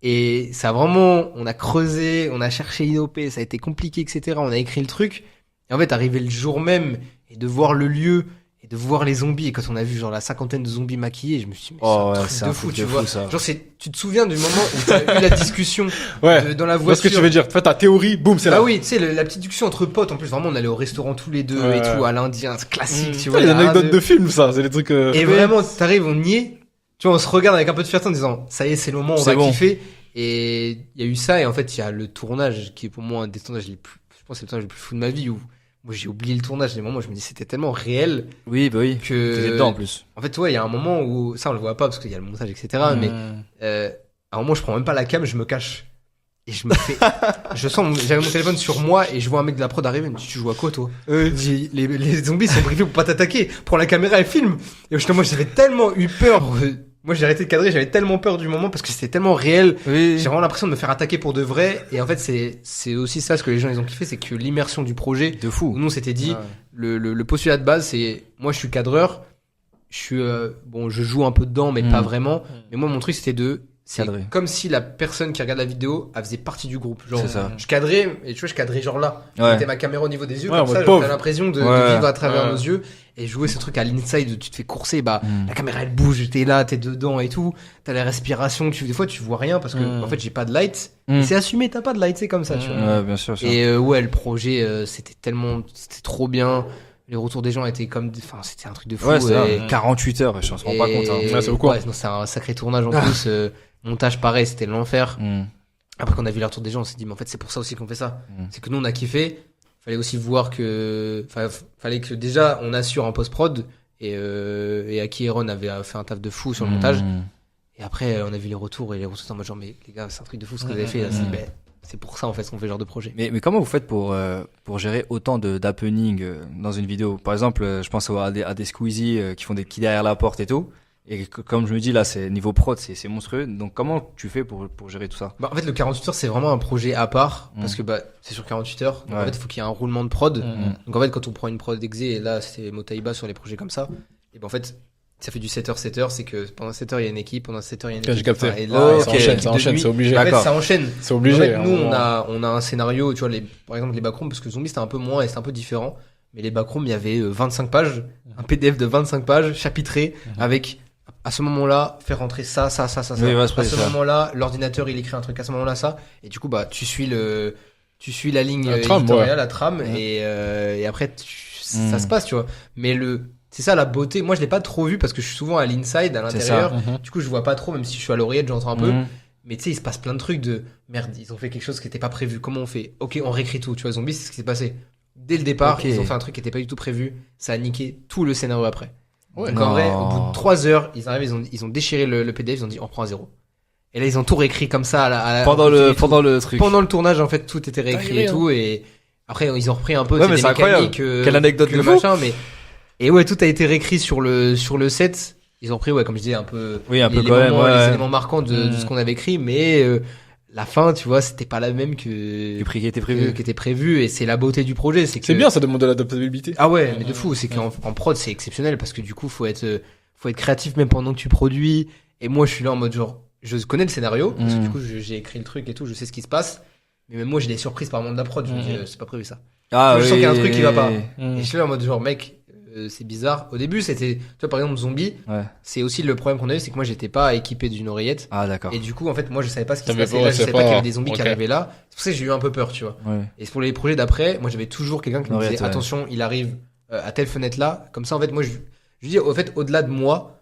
Et ça a vraiment, on a creusé, on a cherché IOP, ça a été compliqué, etc. On a écrit le truc. Et en fait, arrivé le jour même, et de voir le lieu, et de voir les zombies, et quand on a vu genre la 50aine de zombies maquillés, je me suis dit, mais Oh, ouais, c'est c'est un un truc de fou, truc tu de vois. fou, ça. Genre, tu te souviens du moment où t'as eu la discussion Ouais. dans la Je vois ce que voiture. tu veux dire. En fait, ta théorie, boum, c'est Bah là. oui, tu sais, la petite discussion entre potes, en plus, vraiment, on allait au restaurant tous les deux Ouais. et tout, à l'Indien, c'est classique, tu Tu vois. vois, les il y a rien anecdotes de film, ça. C'est des trucs. Et vraiment, t'arrives, on y est. Tu vois, on se regarde avec un peu de fierté en disant, ça y est, c'est le moment, on C'est va bon. kiffer. Et il y a eu ça, et en fait, il y a le tournage qui est pour moi un des tournages les plus, je pense que c'est le tournage le plus fou de ma vie où moi j'ai oublié le tournage. Des moments, je me dis, c'était tellement réel Oui, bah oui. que. T'étais dedans en plus. En fait, ouais, il y a un moment où, ça on le voit pas parce qu'il y a le montage, etc. Mais, à un moment, je prends même pas la cam, je me cache. Et je me fais, j'avais mon téléphone sur moi et je vois un mec de la prod arriver, il me dit, tu joues à quoi, toi? Il dit, les zombies sont briefés pour pas t'attaquer. Prends la caméra et filme. Et moi, j'avais tellement eu peur. Moi, j'ai arrêté de cadrer, j'avais tellement peur du moment parce que c'était tellement réel. Oui. J'ai vraiment l'impression de me faire attaquer pour de vrai. Et en fait, c'est aussi ça, ce que les gens, ils ont kiffé, c'est que l'immersion du projet, De fou. où nous, on s'était dit, le postulat de base, c'est, moi, je suis cadreur. Je suis, bon, je joue un peu dedans, mais pas vraiment. Mais moi, mon truc, c'était c'est Cadrer. comme si la personne qui regarde la vidéo, elle faisait partie du groupe. Genre, C'est ça. je cadrais, et tu vois, je cadrais genre là. Je Ouais. mettais ma caméra au niveau des yeux, Ouais, comme en ça, mode genre, pauvre. t'as l'impression de Ouais. vivre à travers Ouais. nos yeux. Et jouer ce truc à l'inside où tu te fais courser, bah, la caméra elle bouge, t'es là, t'es dedans et tout. T'as la respiration, des fois tu vois rien parce que, en fait, j'ai pas de light. Et c'est assumé, t'as pas de light, c'est comme ça, tu vois. Ouais, bien sûr. Et ouais, le projet, c'était trop bien. Les retours des gens étaient enfin, c'était un truc de fou. Ouais, c'est ça. et, 48 heures, je m'en rends pas compte. Hein. Ouais, c'est beaucoup. Ouais, non, c'est un sacré tournage en plus. Montage pareil, c'était l'enfer. Après, quand on a vu les retours des gens, on s'est dit, mais en fait, c'est pour ça aussi qu'on fait ça. C'est que nous, on a kiffé. Fallait aussi voir que, fallait que déjà, on assure en post-prod. Et Aki et Ron avaient fait un taf de fou sur le montage. Et après, on a vu les retours et les retours en mode genre, mais les gars, c'est un truc de fou ce que vous avez fait. Là. C'est pour ça, en fait, qu'on fait ce genre de projet. Mais comment vous faites pour gérer autant d'happening dans une vidéo? Par exemple, je pense à des Squeezie qui font des petits derrière la porte et tout. Et comme je me dis là, c'est niveau prod, c'est monstrueux. Donc comment tu fais pour gérer tout ça? Bah, en fait, le 48 heures, c'est vraiment un projet à part parce que c'est sur 48 heures. Donc en fait, il faut qu'il y ait un roulement de prod. Donc en fait, quand on prend une prod exé, et là, c'est Motaiba sur les projets comme ça. Et ben en fait, ça fait du 7h, 7h, c'est que pendant 7 heures, il y a une équipe, pendant 7 heures, il y a une équipe. J'ai capté. Et là, ça enchaîne, c'est obligé. En fait, ça enchaîne. C'est obligé. En fait, nous, on a un scénario, tu vois, par exemple, les backrooms, parce que Zombie, c'était un peu moins et c'était un peu différent. Mais les backrooms, il y avait 25 pages, un PDF de 25 pages, chapitré, avec, à ce moment-là, faire rentrer ça. Oui, à ce moment-là, l'ordinateur, il écrit un truc à ce moment-là, ça. Et du coup, bah, tu suis la ligne éditoriale, la trame, et après, ça se passe, tu vois. Mais c'est ça la beauté. Moi, je l'ai pas trop vu parce que je suis souvent à l'inside, à l'intérieur. Du coup, je vois pas trop, même si je suis à l'oreillette, j'entends un peu. Mais tu sais, il se passe plein de trucs de merde. Ils ont fait quelque chose qui était pas prévu. Comment on fait? Ok, on réécrit tout. Tu vois, Zombie, c'est ce qui s'est passé. Dès le départ, ils ont fait un truc qui était pas du tout prévu. Ça a niqué tout le scénario après. Donc en vrai, au bout de 3 heures, ils arrivent, ils ont déchiré le PDF, ils ont dit on prend à 0. Et là, ils ont tout réécrit comme ça pendant le truc. Pendant le tournage, en fait, tout était réécrit et tout. Et après, ils ont repris un peu mais c'est incroyable. Quelle anecdote de fou. Et ouais, tout a été réécrit sur le set. Ils ont pris, comme je disais, un peu quand même, les éléments marquants de ce qu'on avait écrit, mais la fin, tu vois, c'était pas la même que du prix qui était prévu. Et c'est la beauté du projet, c'est bien, ça demande de l'adaptabilité. Ah ouais, mais de fou, c'est qu'en prod, c'est exceptionnel parce que du coup, faut être créatif même pendant que tu produis. Et moi, je suis là en mode genre, je connais le scénario parce que du coup, j'ai écrit le truc et tout, je sais ce qui se passe. Mais même moi, j'ai des surprises par moment de la prod. Je me dis, c'est pas prévu ça. Je sens qu'il y a un truc qui va pas. Et je suis là en mode genre, mec, c'est bizarre. Au début, c'était, tu vois, par exemple, Zombie. C'est aussi le problème qu'on a eu, c'est que moi, j'étais pas équipé d'une oreillette. Ah, d'accord. Et du coup, en fait, moi, je savais pas ce qui se passait. Là, je savais pas qu'il y avait des zombies qui arrivaient là. C'est pour ça que j'ai eu un peu peur, tu vois. Et pour les projets d'après, moi, j'avais toujours quelqu'un qui me disait, attention, il arrive à telle fenêtre là. Comme ça, en fait, moi, je dis, au fait, au-delà de moi,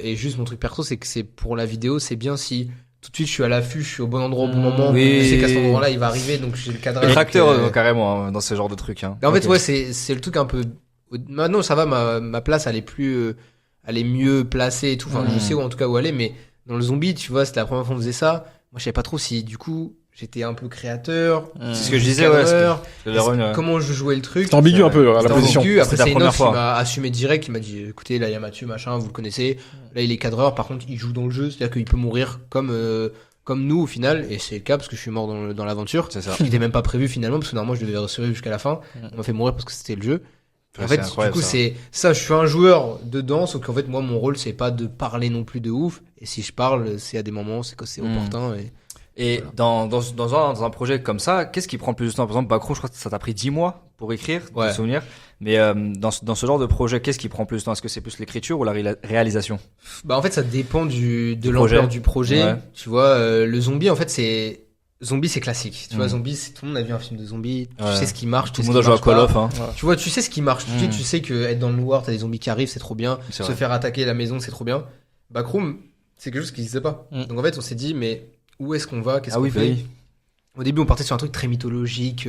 et juste mon truc perso, c'est que c'est pour la vidéo, c'est bien si tout de suite je suis à l'affût, je suis au bon endroit au bon moment. Je sais qu'à ce moment-là, il va arriver, donc j'ai le cadrage. Le tracteur, carrément, dans ce genre de trucs. Hein. En fait, ouais, c'est le truc un peu. Maintenant, ça va, ma place, elle est mieux placée et tout. Enfin, je sais où, en tout cas, où aller, mais dans le Zombie, tu vois, c'était la première fois qu'on faisait ça. Moi, je savais pas trop si, du coup, j'étais un peu créateur. C'est ce que je disais, comment je jouais le truc. C'est ambigu un peu, la position. Après, c'est Inox qui m'a assumé direct, qui m'a dit, écoutez, là, il y a Mathieu, machin, vous le connaissez. Là, il est cadreur, par contre, il joue dans le jeu, c'est-à-dire qu'il peut mourir comme nous, au final, et c'est le cas, parce que je suis mort dans l'aventure. C'est ça. Qui n'était même pas prévu, finalement, parce que normalement, je devais survivre jusqu'à la fin. On m'a fait mourir parce que c'était le jeu. En fait, du coup, c'est ça, je suis un joueur dedans, sauf qu'en fait, moi, mon rôle, c'est pas de parler non plus de ouf. Et si je parle, c'est à des moments, c'est que c'est opportun. Et dans un projet comme ça, qu'est-ce qui prend le plus de temps? Par exemple, Backroom, je crois que ça t'a pris 10 mois pour écrire, de souvenir. Mais dans ce genre de projet, qu'est-ce qui prend plus de temps? Est-ce que c'est plus l'écriture ou la réalisation? Bah, en fait, ça dépend de l'ampleur du projet. Ouais. Tu vois, le Zombie, en fait, Zombie, c'est classique. Tu vois, Zombie, tout le monde a vu un film de zombie. Tu sais ce qui marche. Tout le monde a joué à Call of. Hein. Tu vois, tu sais ce qui marche. Tu sais que être dans le noir, t'as des zombies qui arrivent, c'est trop bien. Se faire attaquer la maison, c'est trop bien. Backroom, c'est quelque chose qui n'existait pas. Donc en fait, on s'est dit, mais où est-ce qu'on va? Qu'est-ce qu'on fait? Au début, on partait sur un truc très mythologique,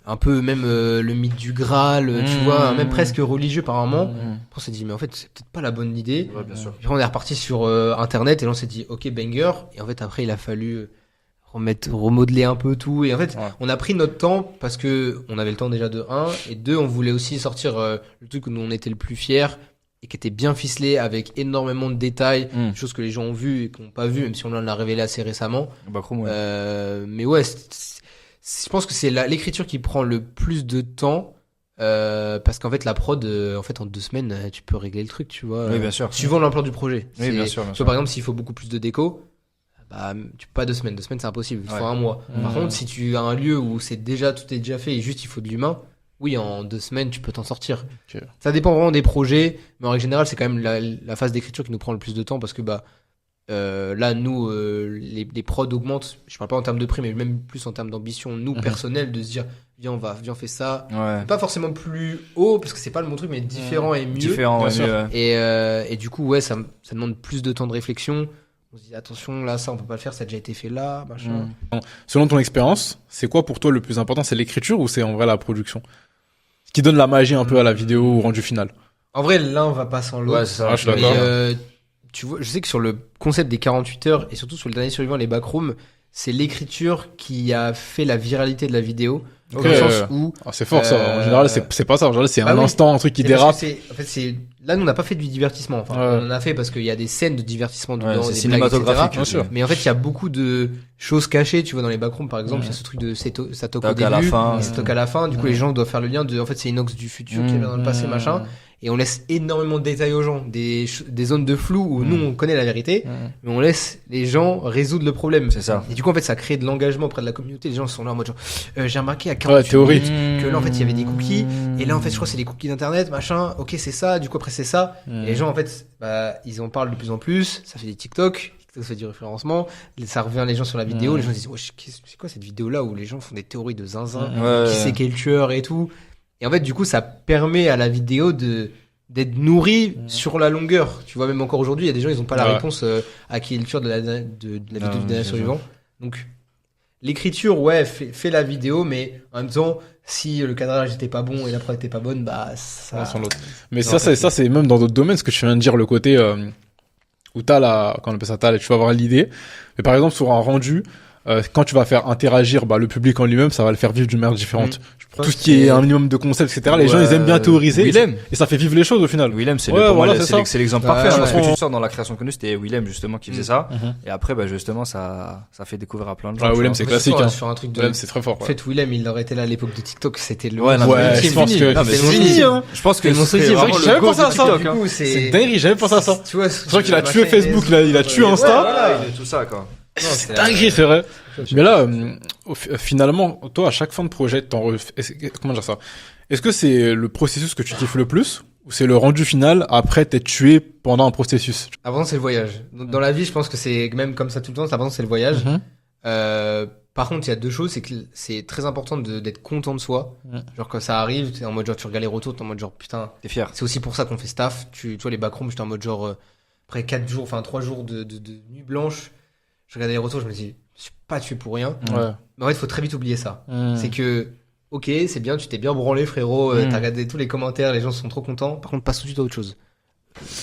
un peu même le mythe du Graal, tu vois, même presque religieux par moment. Après, on s'est dit, mais en fait, c'est peut-être pas la bonne idée. Ouais, bien sûr. Puis on est reparti sur Internet et là, on s'est dit, ok, banger. Et en fait, après, il a fallu remodeler un peu tout. Et en fait, on a pris notre temps parce que on avait le temps déjà de 1 et 2, on voulait aussi sortir le truc où on était le plus fier et qui était bien ficelé avec énormément de détails, choses que les gens ont vues et qu'on n'ont pas vues, même si on l'a révélé assez récemment. Mais ouais, je pense que c'est l'écriture qui prend le plus de temps. Parce qu'en fait la prod en fait en 2 semaines tu peux régler le truc, tu vois. Oui, bien sûr. Suivant l'ampleur du projet. Oui, bien sûr. Tu vois, par exemple, s'il faut beaucoup plus de déco, bah, tu peux pas 2 semaines. 2 semaines, c'est impossible. Il faut 1 mois. Par contre, si tu as un lieu où tout est déjà fait et juste il faut de l'humain, oui, en 2 semaines, tu peux t'en sortir. Okay. Ça dépend vraiment des projets, mais en règle générale, c'est quand même la phase d'écriture qui nous prend le plus de temps parce que là, nous, les prods augmentent. Je parle pas en termes de prix, mais même plus en termes d'ambition, nous, personnels, de se dire, viens, on fait ça. Pas forcément plus haut, parce que c'est pas le bon truc, mais différent et mieux. Différent, et du coup, ça demande plus de temps de réflexion. On se dit attention, là, ça, on peut pas le faire, ça a déjà été fait là, machin. Selon ton expérience, c'est quoi pour toi le plus important? C'est l'écriture ou c'est en vrai la production? Ce qui donne la magie un peu à la vidéo ou au rendu final. En vrai, l'un va pas sans l'autre. Ouais, c'est ça. Ah, je suis d'accord. Mais, tu vois, je sais que sur le concept des 48 heures et surtout sur le dernier survivant, les backrooms, c'est l'écriture qui a fait la viralité de la vidéo. Dans Ok. le sens où Ah, c'est fort ça. En général, c'est pas ça. En général, c'est un oui. instant, un truc qui c'est parce dérape. que en fait, c'est là, nous, on n'a pas fait du divertissement. Enfin, Ouais. on en a fait parce qu'il y a des scènes de divertissement dedans, c'est des cinématographique, blagues, etc. bien sûr. Mais en fait, il y a beaucoup de choses cachées, tu vois, dans les backrooms, par exemple, il y a ce truc de ça toque au Toc à la début, fin. ça toque à la fin. Du coup, les gens doivent faire le lien de, en fait, c'est Inox du futur qui revient dans le passé, machin. Et on laisse énormément de détails aux gens, des zones de flou où nous, on connaît la vérité, mais on laisse les gens résoudre le problème. C'est ça. Et du coup, en fait, ça crée de l'engagement auprès de la communauté. Les gens sont là en mode genre, j'ai remarqué à 48 théorie. minutes que là, en fait, il y avait des cookies. Et là, en fait, je crois que c'est des cookies d'internet, machin. Ok, c'est ça. Du coup, après, c'est ça. Et les gens, en fait, bah, ils en parlent de plus en plus. Ça fait des TikTok. TikTok fait du référencement. Ça revient les gens sur la vidéo. Les gens disent, wesh, c'est quoi cette vidéo-là où les gens font des théories de zinzin, qui sait quel tueur et tout. Et en fait, du coup, ça permet à la vidéo d'être nourrie sur la longueur. Tu vois, même encore aujourd'hui, il y a des gens, ils ont pas la réponse à qui est le tueur de la vidéo du dernier survivant. Donc, l'écriture, ouais, fait la vidéo, mais en même temps, si le cadrage était pas bon et la prod était pas bonne, bah, ça. L'un sans l'autre. Mais Non, ça, c'est même dans d'autres domaines, ce que tu viens de dire, le côté où t'as quand on appelle ça, tu vas avoir l'idée. Mais par exemple, sur un rendu, quand tu vas faire interagir le public en lui-même, ça va le faire vivre d'une manière différente. Tout ce qui est un minimum de concepts, etc. Les gens, ils aiment bien théoriser. Willem. Et ça fait vivre les choses au final. Willem, c'est Ouais, pour moi, voilà, c'est ça. c'est l'exemple Ouais, parfait. Je pense ouais. que tu sors dans la création de contenu, c'était Willem justement qui faisait ça. Et après, bah, justement, ça fait découvrir à plein de gens. Ouais, tu Willem, vois. c'est En fait, classique. surtout, Hein. sur un truc de. Willem, c'est très fort. En fait, Willem, il aurait été là à l'époque de TikTok, c'était le. Ouais, non, Ouais, mais je pense que non, mais c'est c'est fini, fini. hein. Je pense que C'est mon ce serait souci, vraiment c'est vrai que le j'avais go pensé à de ça. TikTok, Du hein. coup, C'est dinguerie, j'avais pensé à ça. Tu vois, C'est vrai qu'il a tué Facebook, là, il a tué Ouais, Insta. Voilà, il est tout ça, quoi. C'est dinguerie, c'est vrai. Mais là, finalement, toi, à chaque fin de projet, comment dire ça? Est-ce que c'est le processus que tu kiffes le plus ou c'est le rendu final après t'être tué pendant un processus? Avant, c'est le voyage. Dans la vie, je pense que c'est même comme ça tout le temps. L'important, c'est le voyage. Par contre, il y a deux choses. C'est que c'est très important d'être content de soi. Genre, quand ça arrive, t'es en mode genre, tu regardes les retours, t'es en mode genre, putain. T'es fier. C'est aussi pour ça qu'on fait staff. Tu vois, les backrooms, j'étais en mode genre, après 3 jours de nuit blanche, je regardais les retours, je me dis, je suis pas tué pour rien. Ouais. Mais en fait, il faut très vite oublier ça. C'est que, ok, c'est bien, tu t'es bien branlé, frérot. T'as regardé tous les commentaires, les gens sont trop contents. Par contre, passe tout de suite à autre chose.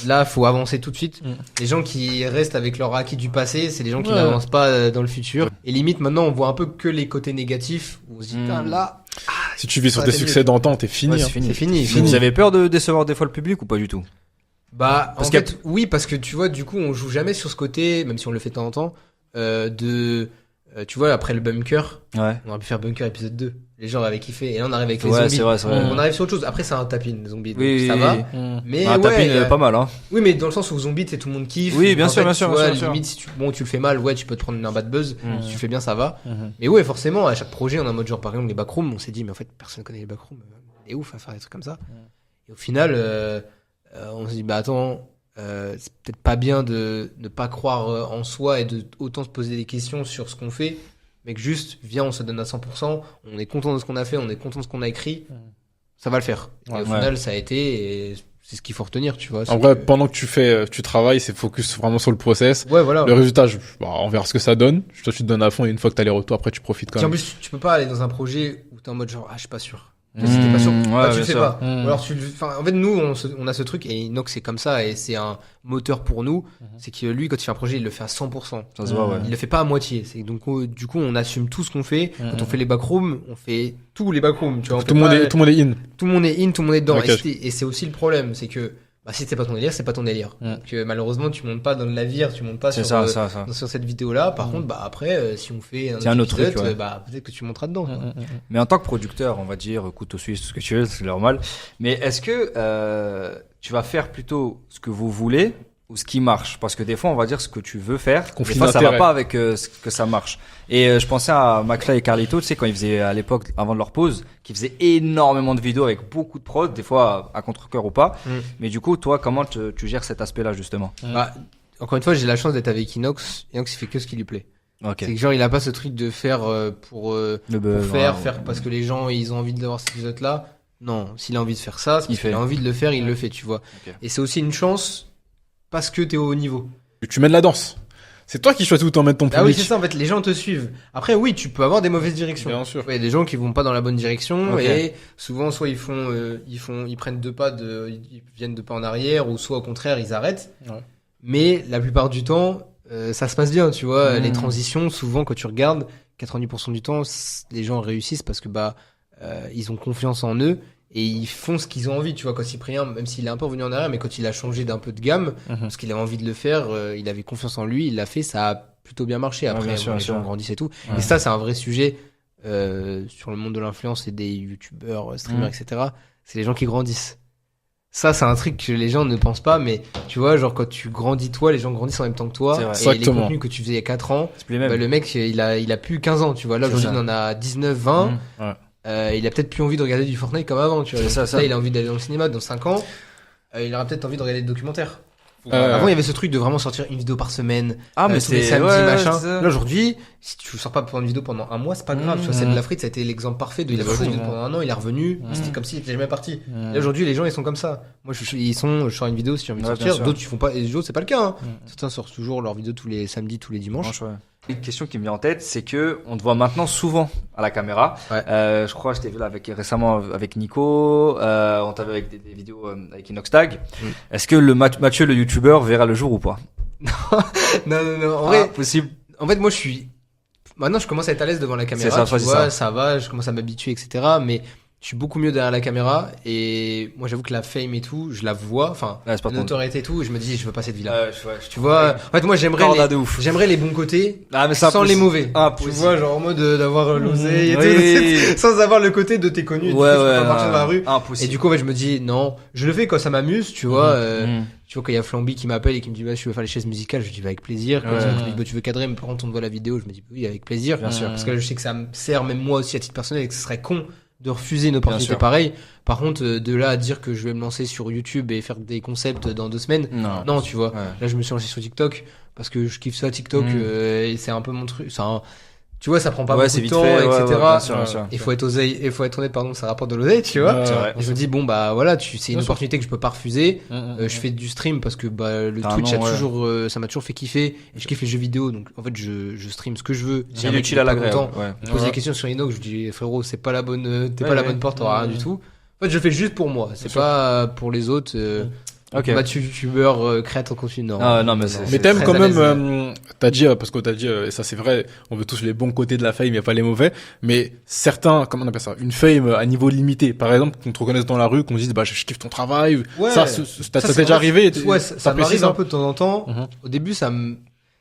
Là, faut avancer tout de suite. Les gens qui restent avec leur acquis du passé, c'est les gens qui n'avancent pas dans le futur. Et limite, maintenant, on voit un peu que les côtés négatifs. On se dit, putain, là, Si tu vis sur Ça tes va succès d'antan, t'es fini. Ouais, hein. c'est fini. c'est fini. Mais vous avez peur de décevoir des fois le public ou pas du tout? Bah, Parce en fait, oui, parce que tu vois, du coup, on joue jamais sur ce côté, même si on le fait de temps en temps, tu vois, après le bunker, Ouais. on aurait pu faire bunker épisode 2. Les gens avaient kiffé. Et là, on arrive avec les Ouais, zombies. c'est vrai, c'est vrai. On arrive sur autre chose. Après, c'est un tapin, les zombies. Donc Oui, ça oui, va. oui. Mais Ah, ouais, tapine, pas mal, hein. oui, mais dans le sens où zombie, tout le monde kiffe. Oui, bien En sûr, fait, bien sûr, tu bien vois, sûr. limite, si tu le fais mal, ouais, tu peux te prendre un bad buzz. Si tu le fais bien, ça va. Mais ouais, forcément, à chaque projet, on a en mode genre, par exemple, les backrooms, on s'est dit, mais en fait, personne connaît les backrooms. C'est ouf à faire des trucs comme ça. Et au final, on s'est dit, bah attends, c'est peut-être pas bien de ne pas croire en soi et de autant se poser des questions sur ce qu'on fait, mais que juste, viens, on se donne à 100%, on est content de ce qu'on a fait, on est content de ce qu'on a écrit, ça va le faire. Et au final, ça a été, et c'est ce qu'il faut retenir, tu vois. En vrai, pendant que tu travailles, c'est focus vraiment sur le process. Ouais, voilà. Le résultat, on verra ce que ça donne. Toi, tu te donnes à fond et une fois que t'as les retours, après, tu profites quand Puis en même. plus, tu peux pas aller dans un projet où t'es en mode genre, ah, je suis pas sûr. Si t'es pas sûr, bah, tu le fais pas. Ou alors en fait, nous, on a ce truc, et Inox, c'est comme ça, et c'est un moteur pour nous. C'est que lui, quand il fait un projet, il le fait à 100%. Ça se voit, ouais. Il le fait pas à moitié. C'est donc, du coup, on assume tout ce qu'on fait. Quand on fait les backrooms, on fait tous les backrooms, tu vois. Tout le monde est in. Tout le monde est in, tout le monde est dedans. Ok. Et c'est aussi le problème, c'est que, bah, si c'est pas ton délire, c'est pas ton délire. Donc, malheureusement, tu montes pas dans le navire, tu montes pas C'est sur, ça. sur cette vidéo-là. Par contre, bah, après, si on fait C'est un autre épisode, truc, ouais. bah, peut-être que tu monteras dedans. quoi. Mais en tant que producteur, on va dire, couteau suisse, tout ce que tu veux, c'est normal. Mais est-ce que tu vas faire plutôt ce que vous voulez ou ce qui marche? Parce que des fois, on va dire ce que tu veux faire. Conflit Des fois, ça va d'intérêt. pas avec ce que ça marche. Et je pensais à McFly et Carlito, tu sais, quand ils faisaient à l'époque, avant de leur pause, qui faisaient énormément de vidéos avec beaucoup de prod, des fois à contre-cœur ou pas. Mais du coup, toi, comment tu gères cet aspect-là, justement? Bah, encore une fois, j'ai la chance d'être avec Inox. Inox, il fait que ce qui lui plaît. Ok. C'est que genre, il a pas ce truc de faire pour Le faire, ouais. faire parce que les gens, ils ont envie de voir cet épisode-là. Non, s'il a envie de faire ça, c'est Il parce qu'il fait. a envie de le faire, il le fait, tu vois. Ok. Et c'est aussi une chance parce que t'es au haut niveau. Tu mènes la danse. C'est toi qui choisis où t'emmènes ton public. Ah oui, c'est ça, en fait, les gens te suivent. Après, oui, tu peux avoir des mauvaises directions. Bien sûr. Il y a des gens qui vont pas dans la bonne direction Ok. et souvent, soit ils prennent ils viennent 2 pas en arrière ou soit au contraire, ils arrêtent. Ouais. Mais la plupart du temps, ça se passe bien, tu vois. Mmh. Les transitions, souvent, quand tu regardes, 90% du temps, les gens réussissent parce que, ils ont confiance en eux. Et ils font ce qu'ils ont envie, tu vois, quand Cyprien, même s'il est un peu revenu en arrière, mais quand il a changé d'un peu de gamme, parce qu'il avait envie de le faire, il avait confiance en lui, il l'a fait, ça a plutôt bien marché. Après, bien sûr, les bien sûr. gens grandissent et tout. Ouais. Et ça, c'est un vrai sujet sur le monde de l'influence et des youtubeurs, streamers, etc. C'est les gens qui grandissent. Ça, c'est un truc que les gens ne pensent pas, mais tu vois, genre quand tu grandis toi, les gens grandissent en même temps que toi. C'est vrai. Et les Exactement. contenus que tu faisais il y a 4 ans, C'est plus les mêmes. le mec, il a plus 15 ans, tu vois. Là, C'est aujourd'hui, ça. il en a 19, 20. Ouais. Il a peut-être plus envie de regarder du Fortnite comme avant, tu vois. C'est ça. Là, il a envie d'aller dans le cinéma dans 5 ans. Il aura peut-être envie de regarder des documentaires. Euh, Avant, il y avait ce truc de vraiment sortir une vidéo par semaine. Ah, mais tous les c'est samedis, machin. c'est ça. Là, aujourd'hui, si tu sors pas pour une vidéo pendant un mois, c'est pas grave. Tu vois, c'est de la frite, ça a été l'exemple parfait de il a pas fait une vidéo pendant un an, il est revenu. C'était comme s'il était jamais parti. Là, aujourd'hui, les gens, ils sont comme ça. Moi, je sors une vidéo si j'ai envie de Ouais, bien sortir. sûr. D'autres, ils font pas, et les autres, c'est pas le cas, hein. Certains sortent toujours leurs vidéos tous les samedis, tous les dimanches. Franchement, ouais. Une question qui me vient en tête, c'est que on te voit maintenant souvent à la caméra. Ouais. Je crois que je t'ai vu là récemment avec Nico. On t'avait avec des vidéos avec Inoxtag. Est-ce que le Mathieu le youtubeur verra le jour ou pas? Non. En vrai, Possible. en fait, moi, maintenant, je commence à être à l'aise devant la caméra. C'est ça, Tu c'est vois, ça. ça va, je commence à m'habituer, etc. Mais je suis beaucoup mieux derrière la caméra. Et moi, j'avoue que la fame et tout, je la vois. Enfin, Ouais, c'est pas la ton- notoriété et tout. Et je me dis, je veux pas cette vie-là. Ouais, Tu vois, en fait, moi, j'aimerais Corda de ouf. j'aimerais les bons côtés Ah, mais sans les mauvais. Tu Impossible. vois, genre en mode d'avoir l'oseille et Oui. tout, sans avoir le côté de t'es connu. Et du coup, Ouais, tu peux ouais. pas marcher dans la rue. Impossible. Et du coup, en fait, je me dis, non, je le fais quand ça m'amuse, tu vois. Mhm. Tu vois, quand il y a Flamby qui m'appelle et qui me dit, bah, je veux faire les chaises musicales, je dis, bah, avec plaisir. Quand Ouais. il me dit, bah, tu veux cadrer, mais par contre, on te voit la vidéo, je me dis, oui, avec plaisir. Bien sûr. Parce que là, je sais que ça me sert, même moi aussi, à titre personnel, et que ce serait con de refuser une opportunité sûr. pareille. Par contre, de là à dire que je vais me lancer sur YouTube et faire des concepts dans 2 semaines, non, tu vois. Ouais. Là, je me suis lancé sur TikTok parce que je kiffe ça, TikTok, et c'est un peu mon truc. Tu vois, ça prend pas Ouais, beaucoup c'est de vite temps, fait, etc. ouais, bien sûr, bien sûr. Il faut être honnête, pardon, ça rapporte de l'oseille, tu vois. C'est vrai. Et je me dis, bon, bah, voilà, c'est une Bien sûr. opportunité que je peux pas refuser. Je fais du stream parce que, bah, le T'as un Twitch nom, ouais. ça m'a toujours fait kiffer. Et je kiffe les jeux vidéo, donc, en fait, je stream ce que je veux. Si C'est un mec utile est à pas l'agréable. content, Ouais. il me pose des questions sur Inox, je dis, frérot, c'est pas la bonne, t'es Ouais, pas la ouais. bonne porte, t'auras rien du tout. En fait, je le fais juste pour moi. C'est pas pour les autres. Ok. Mathieu, youtubeur, créateur de contenu, non. Ah, non, mais c'est- Mais t'aimes très quand à même, l'aise. t'as dit, parce que t'as dit, et ça c'est vrai, on veut tous les bons côtés de la fame, mais pas les mauvais, mais certains, comment on appelle ça, une fame à niveau limité, par exemple, qu'on te reconnaisse dans la rue, qu'on se dise, bah, je kiffe ton travail, Ouais. ça, Ça, t'as c'est déjà vrai, arrivé, Ouais, ça m'arrive précise, un hein. peu de temps en temps. Mhm. Au début, ça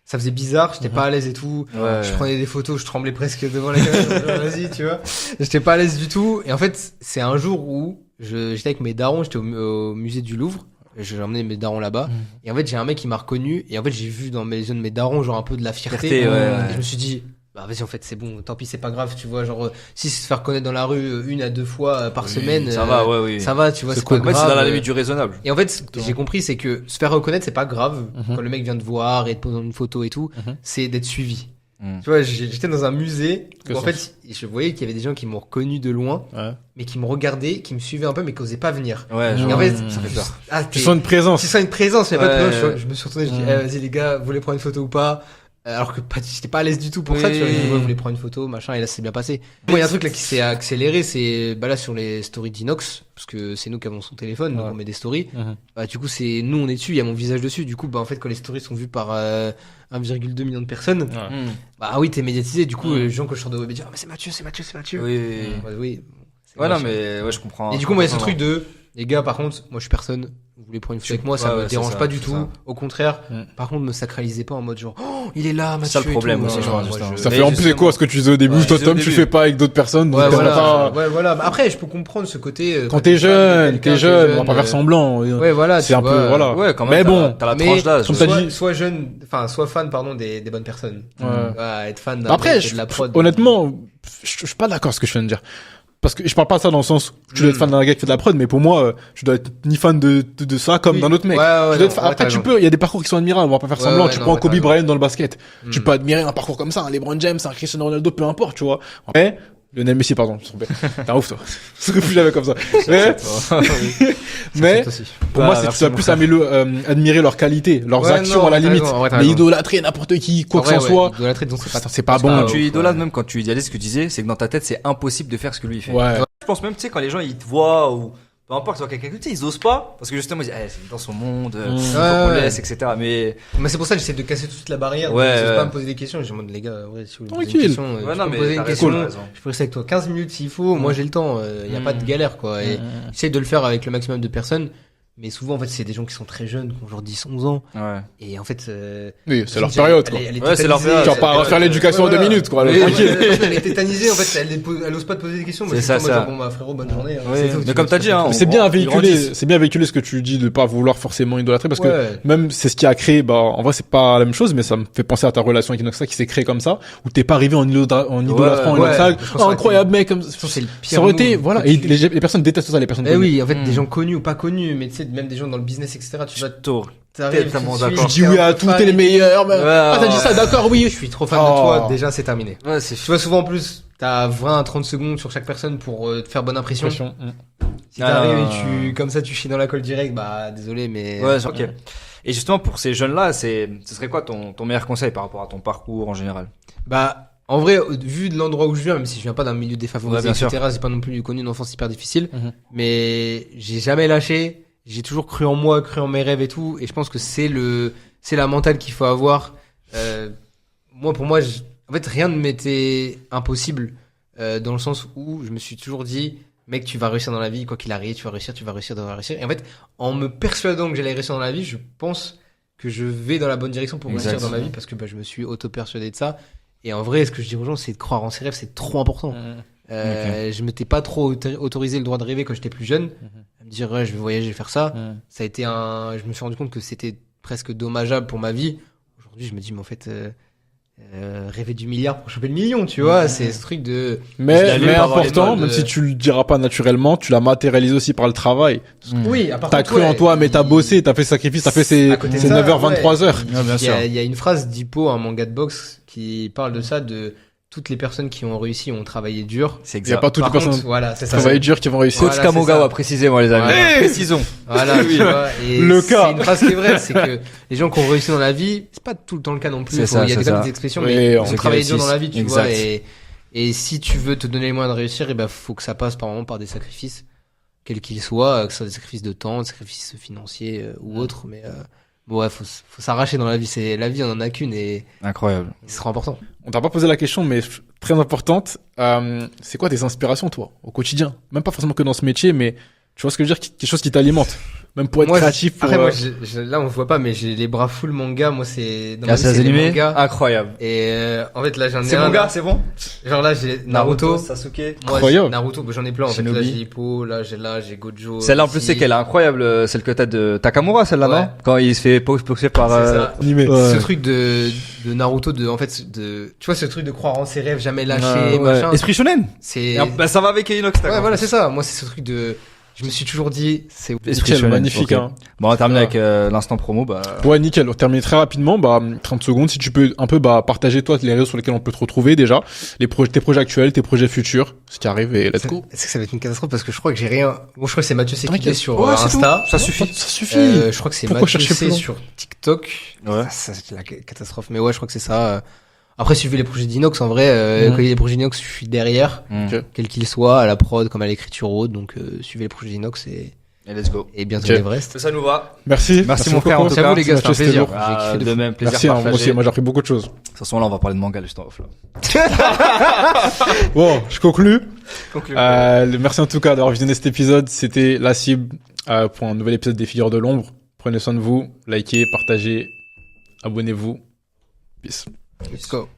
faisait bizarre, j'étais pas à l'aise et tout. Ouais. Je prenais des photos, je tremblais presque devant la caméra. Vas-y, tu vois. J'étais pas à l'aise du tout. Et en fait, c'est un jour où j'étais avec mes darons, j'étais au musée du Louvre. J'ai emmené mes darons là-bas. Et en fait, j'ai un mec qui m'a reconnu. Et en fait, j'ai vu dans mes yeux de mes darons, genre un peu de la fierté. Fierté, ouais, ouais. Et je me suis dit, bah vas-y, en fait, c'est bon, tant pis, c'est pas grave, tu vois. Genre, si c'est se faire connaître dans la rue 1 à 2 fois par semaine, Ça va, ouais, oui. ça va, tu vois, C'est c'est cool. pas En fait, grave. c'est dans la limite du raisonnable. Et en fait, ce que j'ai compris, c'est que se faire reconnaître, c'est pas grave. Quand le mec vient te voir et te pose une photo et tout, c'est d'être suivi. Tu vois, j'étais dans un musée où, en fait, je voyais qu'il y avait des gens qui m'ont reconnu de loin, Ouais. mais qui me regardaient, qui me suivaient un peu, mais qui osaient pas venir. Ouais, Et en genre, fait, ça fait peur. Ah, Tu sens une présence. tu sens une présence, mais pas de Ouais. présence. Je me suis retourné, je dis, vas-y les gars, vous voulez prendre une photo ou pas? Alors que j'étais pas à l'aise du tout pour ça, Oui. tu vois. Je dis, ouais, vous voulez prendre une photo, machin, et là, c'est bien passé. Moi, il y a un truc là qui s'est accéléré, c'est, bah là, sur les stories d'Inox, parce que c'est nous qui avons son téléphone, donc Ouais. on met des stories. Mhm. Bah, du coup, c'est, nous, on est dessus, il y a mon visage dessus. Du coup, bah, en fait, quand les stories sont vues par, 1,2 million de personnes, Ouais. bah oui, t'es médiatisé. Du coup, les gens, quand je sors de web, ils disent, ah, mais c'est Mathieu, c'est Mathieu, c'est Mathieu. Oui. Ouais, oui. C'est Ouais, non, Mathieu. mais, ouais, je comprends. Et du coup, moi, il y a ce truc de, les gars, par contre, moi, je suis personne. Vous voulez prendre une photo avec moi, ça Ouais, me ouais, dérange c'est ça, pas du c'est tout. ça. Au contraire, Mm. par contre, me sacralisez pas en mode genre, oh, il est là, Mathieu. C'est ça le problème et tout. aussi, Ouais, genre, moi, justement. je- Ça Mais fait en plus justement- écho à ce que tu disais au début, Ouais, toi, je disais au Tom, tu début. fais pas avec d'autres personnes, donc Ouais, t'as voilà. pas- Ouais, voilà. Mais après, je peux comprendre ce côté. Quand t'es jeune, on va pas faire semblant. Ouais, voilà. C'est tu un peu, vois. voilà. Ouais, quand même. Mais bon, t'as la mais- tranche d'âge. comme t'as dit- Soit jeune, enfin, soit fan, pardon, des bonnes personnes. Ouais. Être fan d'un Après, mec et de la prod. honnêtement, je suis pas d'accord avec ce que je viens de dire. Parce que je parle pas de ça dans le sens où tu dois être fan d'un gars qui fait de la prod, mais pour moi, tu dois être ni fan de ça comme Oui. d'un autre mec. Ouais, ouais, Tu dois non, être fan- ouais, Après, t'as tu raison. peux, il y a des parcours qui sont admirables, on va pas faire Ouais, semblant. ouais, Tu non, prends un ouais, Kobe t'as Bryant dans le basket. Tu Mm. peux admirer un parcours comme ça, un LeBron James, un Cristiano Ronaldo, peu importe, tu vois. Après, Lionel Messi, pardon, je me suis trompé. T'es un ouf, toi. Je serais plus jamais comme ça. Mais pour moi, c'est que tu dois plus admirer leurs qualités, leurs actions à la limite. Mais idolâtrer n'importe qui, quoi que ce soit. Idolâtrer, donc c'est pas bon. Quand tu idolâtres, même quand tu idéalises ce que tu disais, c'est que dans ta tête, c'est impossible de faire ce que lui il fait. Ouais. Je pense même, tu sais, quand les gens ils te voient ou peu importe, tu vois quelqu'un, tu sais, ils osent pas parce que justement, ils disent, c'est dans son monde, faut qu'on laisse, etc. Mais c'est pour ça que j'essaie de casser toute la barrière. Ouais. Je pas me poser des questions. Je demande les gars, si vous voulez Tranquille. poser une question, ouais, non, me mais poser une t'as question. raison. Je peux rester avec toi 15 minutes s'il faut. Moi, j'ai le temps. Il y a pas de galère, quoi. Et j'essaie de le faire avec le maximum de personnes. Mais souvent, en fait, c'est des gens qui sont très jeunes, qui ont genre 10, 11 ans. ouais. Et en fait, Oui, c'est leur période, quoi. Ouais, c'est leur période. Tu vas pas refaire l'éducation en 2 minutes, quoi. Tranquille. Elle est tétanisée, en fait, elle ose pas te poser des questions. C'est ça. Bon, bah, frérot, bonne journée. Mais comme t'as dit, hein, C'est bien véhiculé ce que tu dis de pas vouloir forcément idolâtrer parce que même c'est ce qui a créé, en vrai c'est pas la même chose, mais ça me fait penser à ta relation avec Inoxa qui s'est créée comme ça, où t'es pas arrivé en idolâtrant Inoxa. Incroyable mec, comme c'est le pire. Ça aurait été, voilà. Et les personnes détestent ça, les personnes. Eh oui, en fait, des gens connus ou pas connus, mais tu sais, même des gens dans le business, etc. Tu vas t'arrives, tu dis oui à tout, t'es les meilleurs. T'as dit ça, d'accord, oui. Je suis trop fan de toi, déjà, c'est terminé. Ouais, c'est tu vois, souvent en plus, t'as 20 à 30 secondes sur chaque personne pour te faire bonne impression. Si t'arrives et comme ça, tu chies dans la colle direct, bah, désolé, mais. Ouais, ok. Et justement, pour ces jeunes-là, ce serait quoi ton meilleur conseil par rapport à ton parcours en général? Bah, en vrai, vu de l'endroit où je viens, même si je viens pas d'un milieu défavorisé, ouais, etc., j'ai pas non plus connu une enfance hyper difficile, mais j'ai jamais lâché. J'ai toujours cru en moi, cru en mes rêves et tout, et je pense que c'est la mentale qu'il faut avoir. Pour moi, en fait, rien ne m'était impossible, dans le sens où je me suis toujours dit, mec, tu vas réussir dans la vie, quoi qu'il arrive, tu vas réussir. Et en fait, en me persuadant que j'allais réussir dans la vie, je pense que je vais dans la bonne direction pour réussir dans ma vie, parce que je me suis auto-persuadé de ça. Et en vrai, ce que je dis aux gens, c'est de croire en ses rêves, c'est trop important. Je m'étais pas trop autorisé le droit de rêver quand j'étais plus jeune, à me dire, ouais, je vais voyager, faire ça. Ça a été je me suis rendu compte que c'était presque dommageable pour ma vie. Aujourd'hui, je me dis, mais en fait, rêver du milliard pour choper le million, tu vois, c'est ce truc de. Mais important, même si tu le diras pas naturellement, tu l'as matérialisé aussi par le travail. Oui, à part t'as cru en toi, mais t'as bossé, t'as fait sacrifice, t'as fait ces 9h, 23h. Il y a une phrase d'Hippo, un manga de boxe, qui parle de ça, de toutes les personnes qui ont réussi ont travaillé dur. C'est exact. Il y a pas toutes les personnes qui ont travaillé dur qui vont réussir. Coach Kamogawa, précisément, les amis. Précisons. Voilà, tu vois. Et le cas. C'est une phrase qui est vraie, c'est que les gens qui ont réussi dans la vie, c'est pas tout le temps le cas non plus. Il y a des expressions, mais on travaille dur dans la vie, tu vois. Et si tu veux te donner les moyens de réussir, faut que ça passe par des sacrifices, quels qu'ils soient, que ce soit des sacrifices de temps, des sacrifices financiers ou autres, mais faut s'arracher dans la vie. La vie, on en a qu'une et incroyable. Ce sera important. On t'a pas posé la question, mais très importante. C'est quoi tes inspirations, toi, au quotidien? Même pas forcément que dans ce métier, mais tu vois ce que je veux dire, quelque chose qui t'alimente. Même pour être créatif. Après, moi, là, on voit pas, mais j'ai les bras full manga. Moi, c'est dans c'est animé. Manga. Incroyable. Et en fait, là, j'en ai c'est manga, c'est bon. Genre là, j'ai Naruto, Sasuke. Moi, incroyable. Naruto, j'en ai plein. En fait, là, j'ai Hippo, là, j'ai Gojo. Celle-là, en plus, c'est qu'elle est incroyable. Celle que t'as de Takamura, celle-là, non? Quand il se fait pousser par animé. Ce truc de Naruto, tu vois, ce truc de croire en ses rêves, jamais lâcher, machin. Esprit shonen. Ça va avec Inox. Ouais, voilà, c'est ça. Moi, c'est ce truc de. Je me suis toujours dit, c'est magnifique. Bon, on va terminer avec l'instant promo. Ouais, nickel. On termine très rapidement. 30 secondes. Si tu peux un peu partager toi les réseaux sur lesquels on peut te retrouver déjà, tes projets actuels, tes projets futurs, ce qui arrive et let's go. Est-ce que ça va être une catastrophe parce que je crois que j'ai rien. Bon, je crois que c'est Mathieu Séquilé sur Insta. Ça suffit. Ça suffit. Je crois que c'est Mathieu C sur TikTok. Ouais. Ça c'est la catastrophe. Mais ouais, je crois que c'est ça. Après, suivez les projets d'Inox, en vrai, quand il y a des projets d'Inox, je suis derrière, quel qu'il soit, à la prod, comme à l'écriture haute, donc suivez les projets d'Inox et let's go. Et bientôt l'Everest. Ça nous va. Merci mon frère, en tout cas. À vous les gars, c'était un plaisir. J'ai kiffé de même, plaisir. Merci, moi aussi, moi j'ai appris beaucoup de choses. De toute façon, là, on va parler de manga, juste en off, là. Bon, je conclue. Merci en tout cas d'avoir visionné cet épisode. C'était la cible pour un nouvel épisode des Figures de l'ombre. Prenez soin de vous, likez, partagez, abonnez-vous. Peace. Let's go.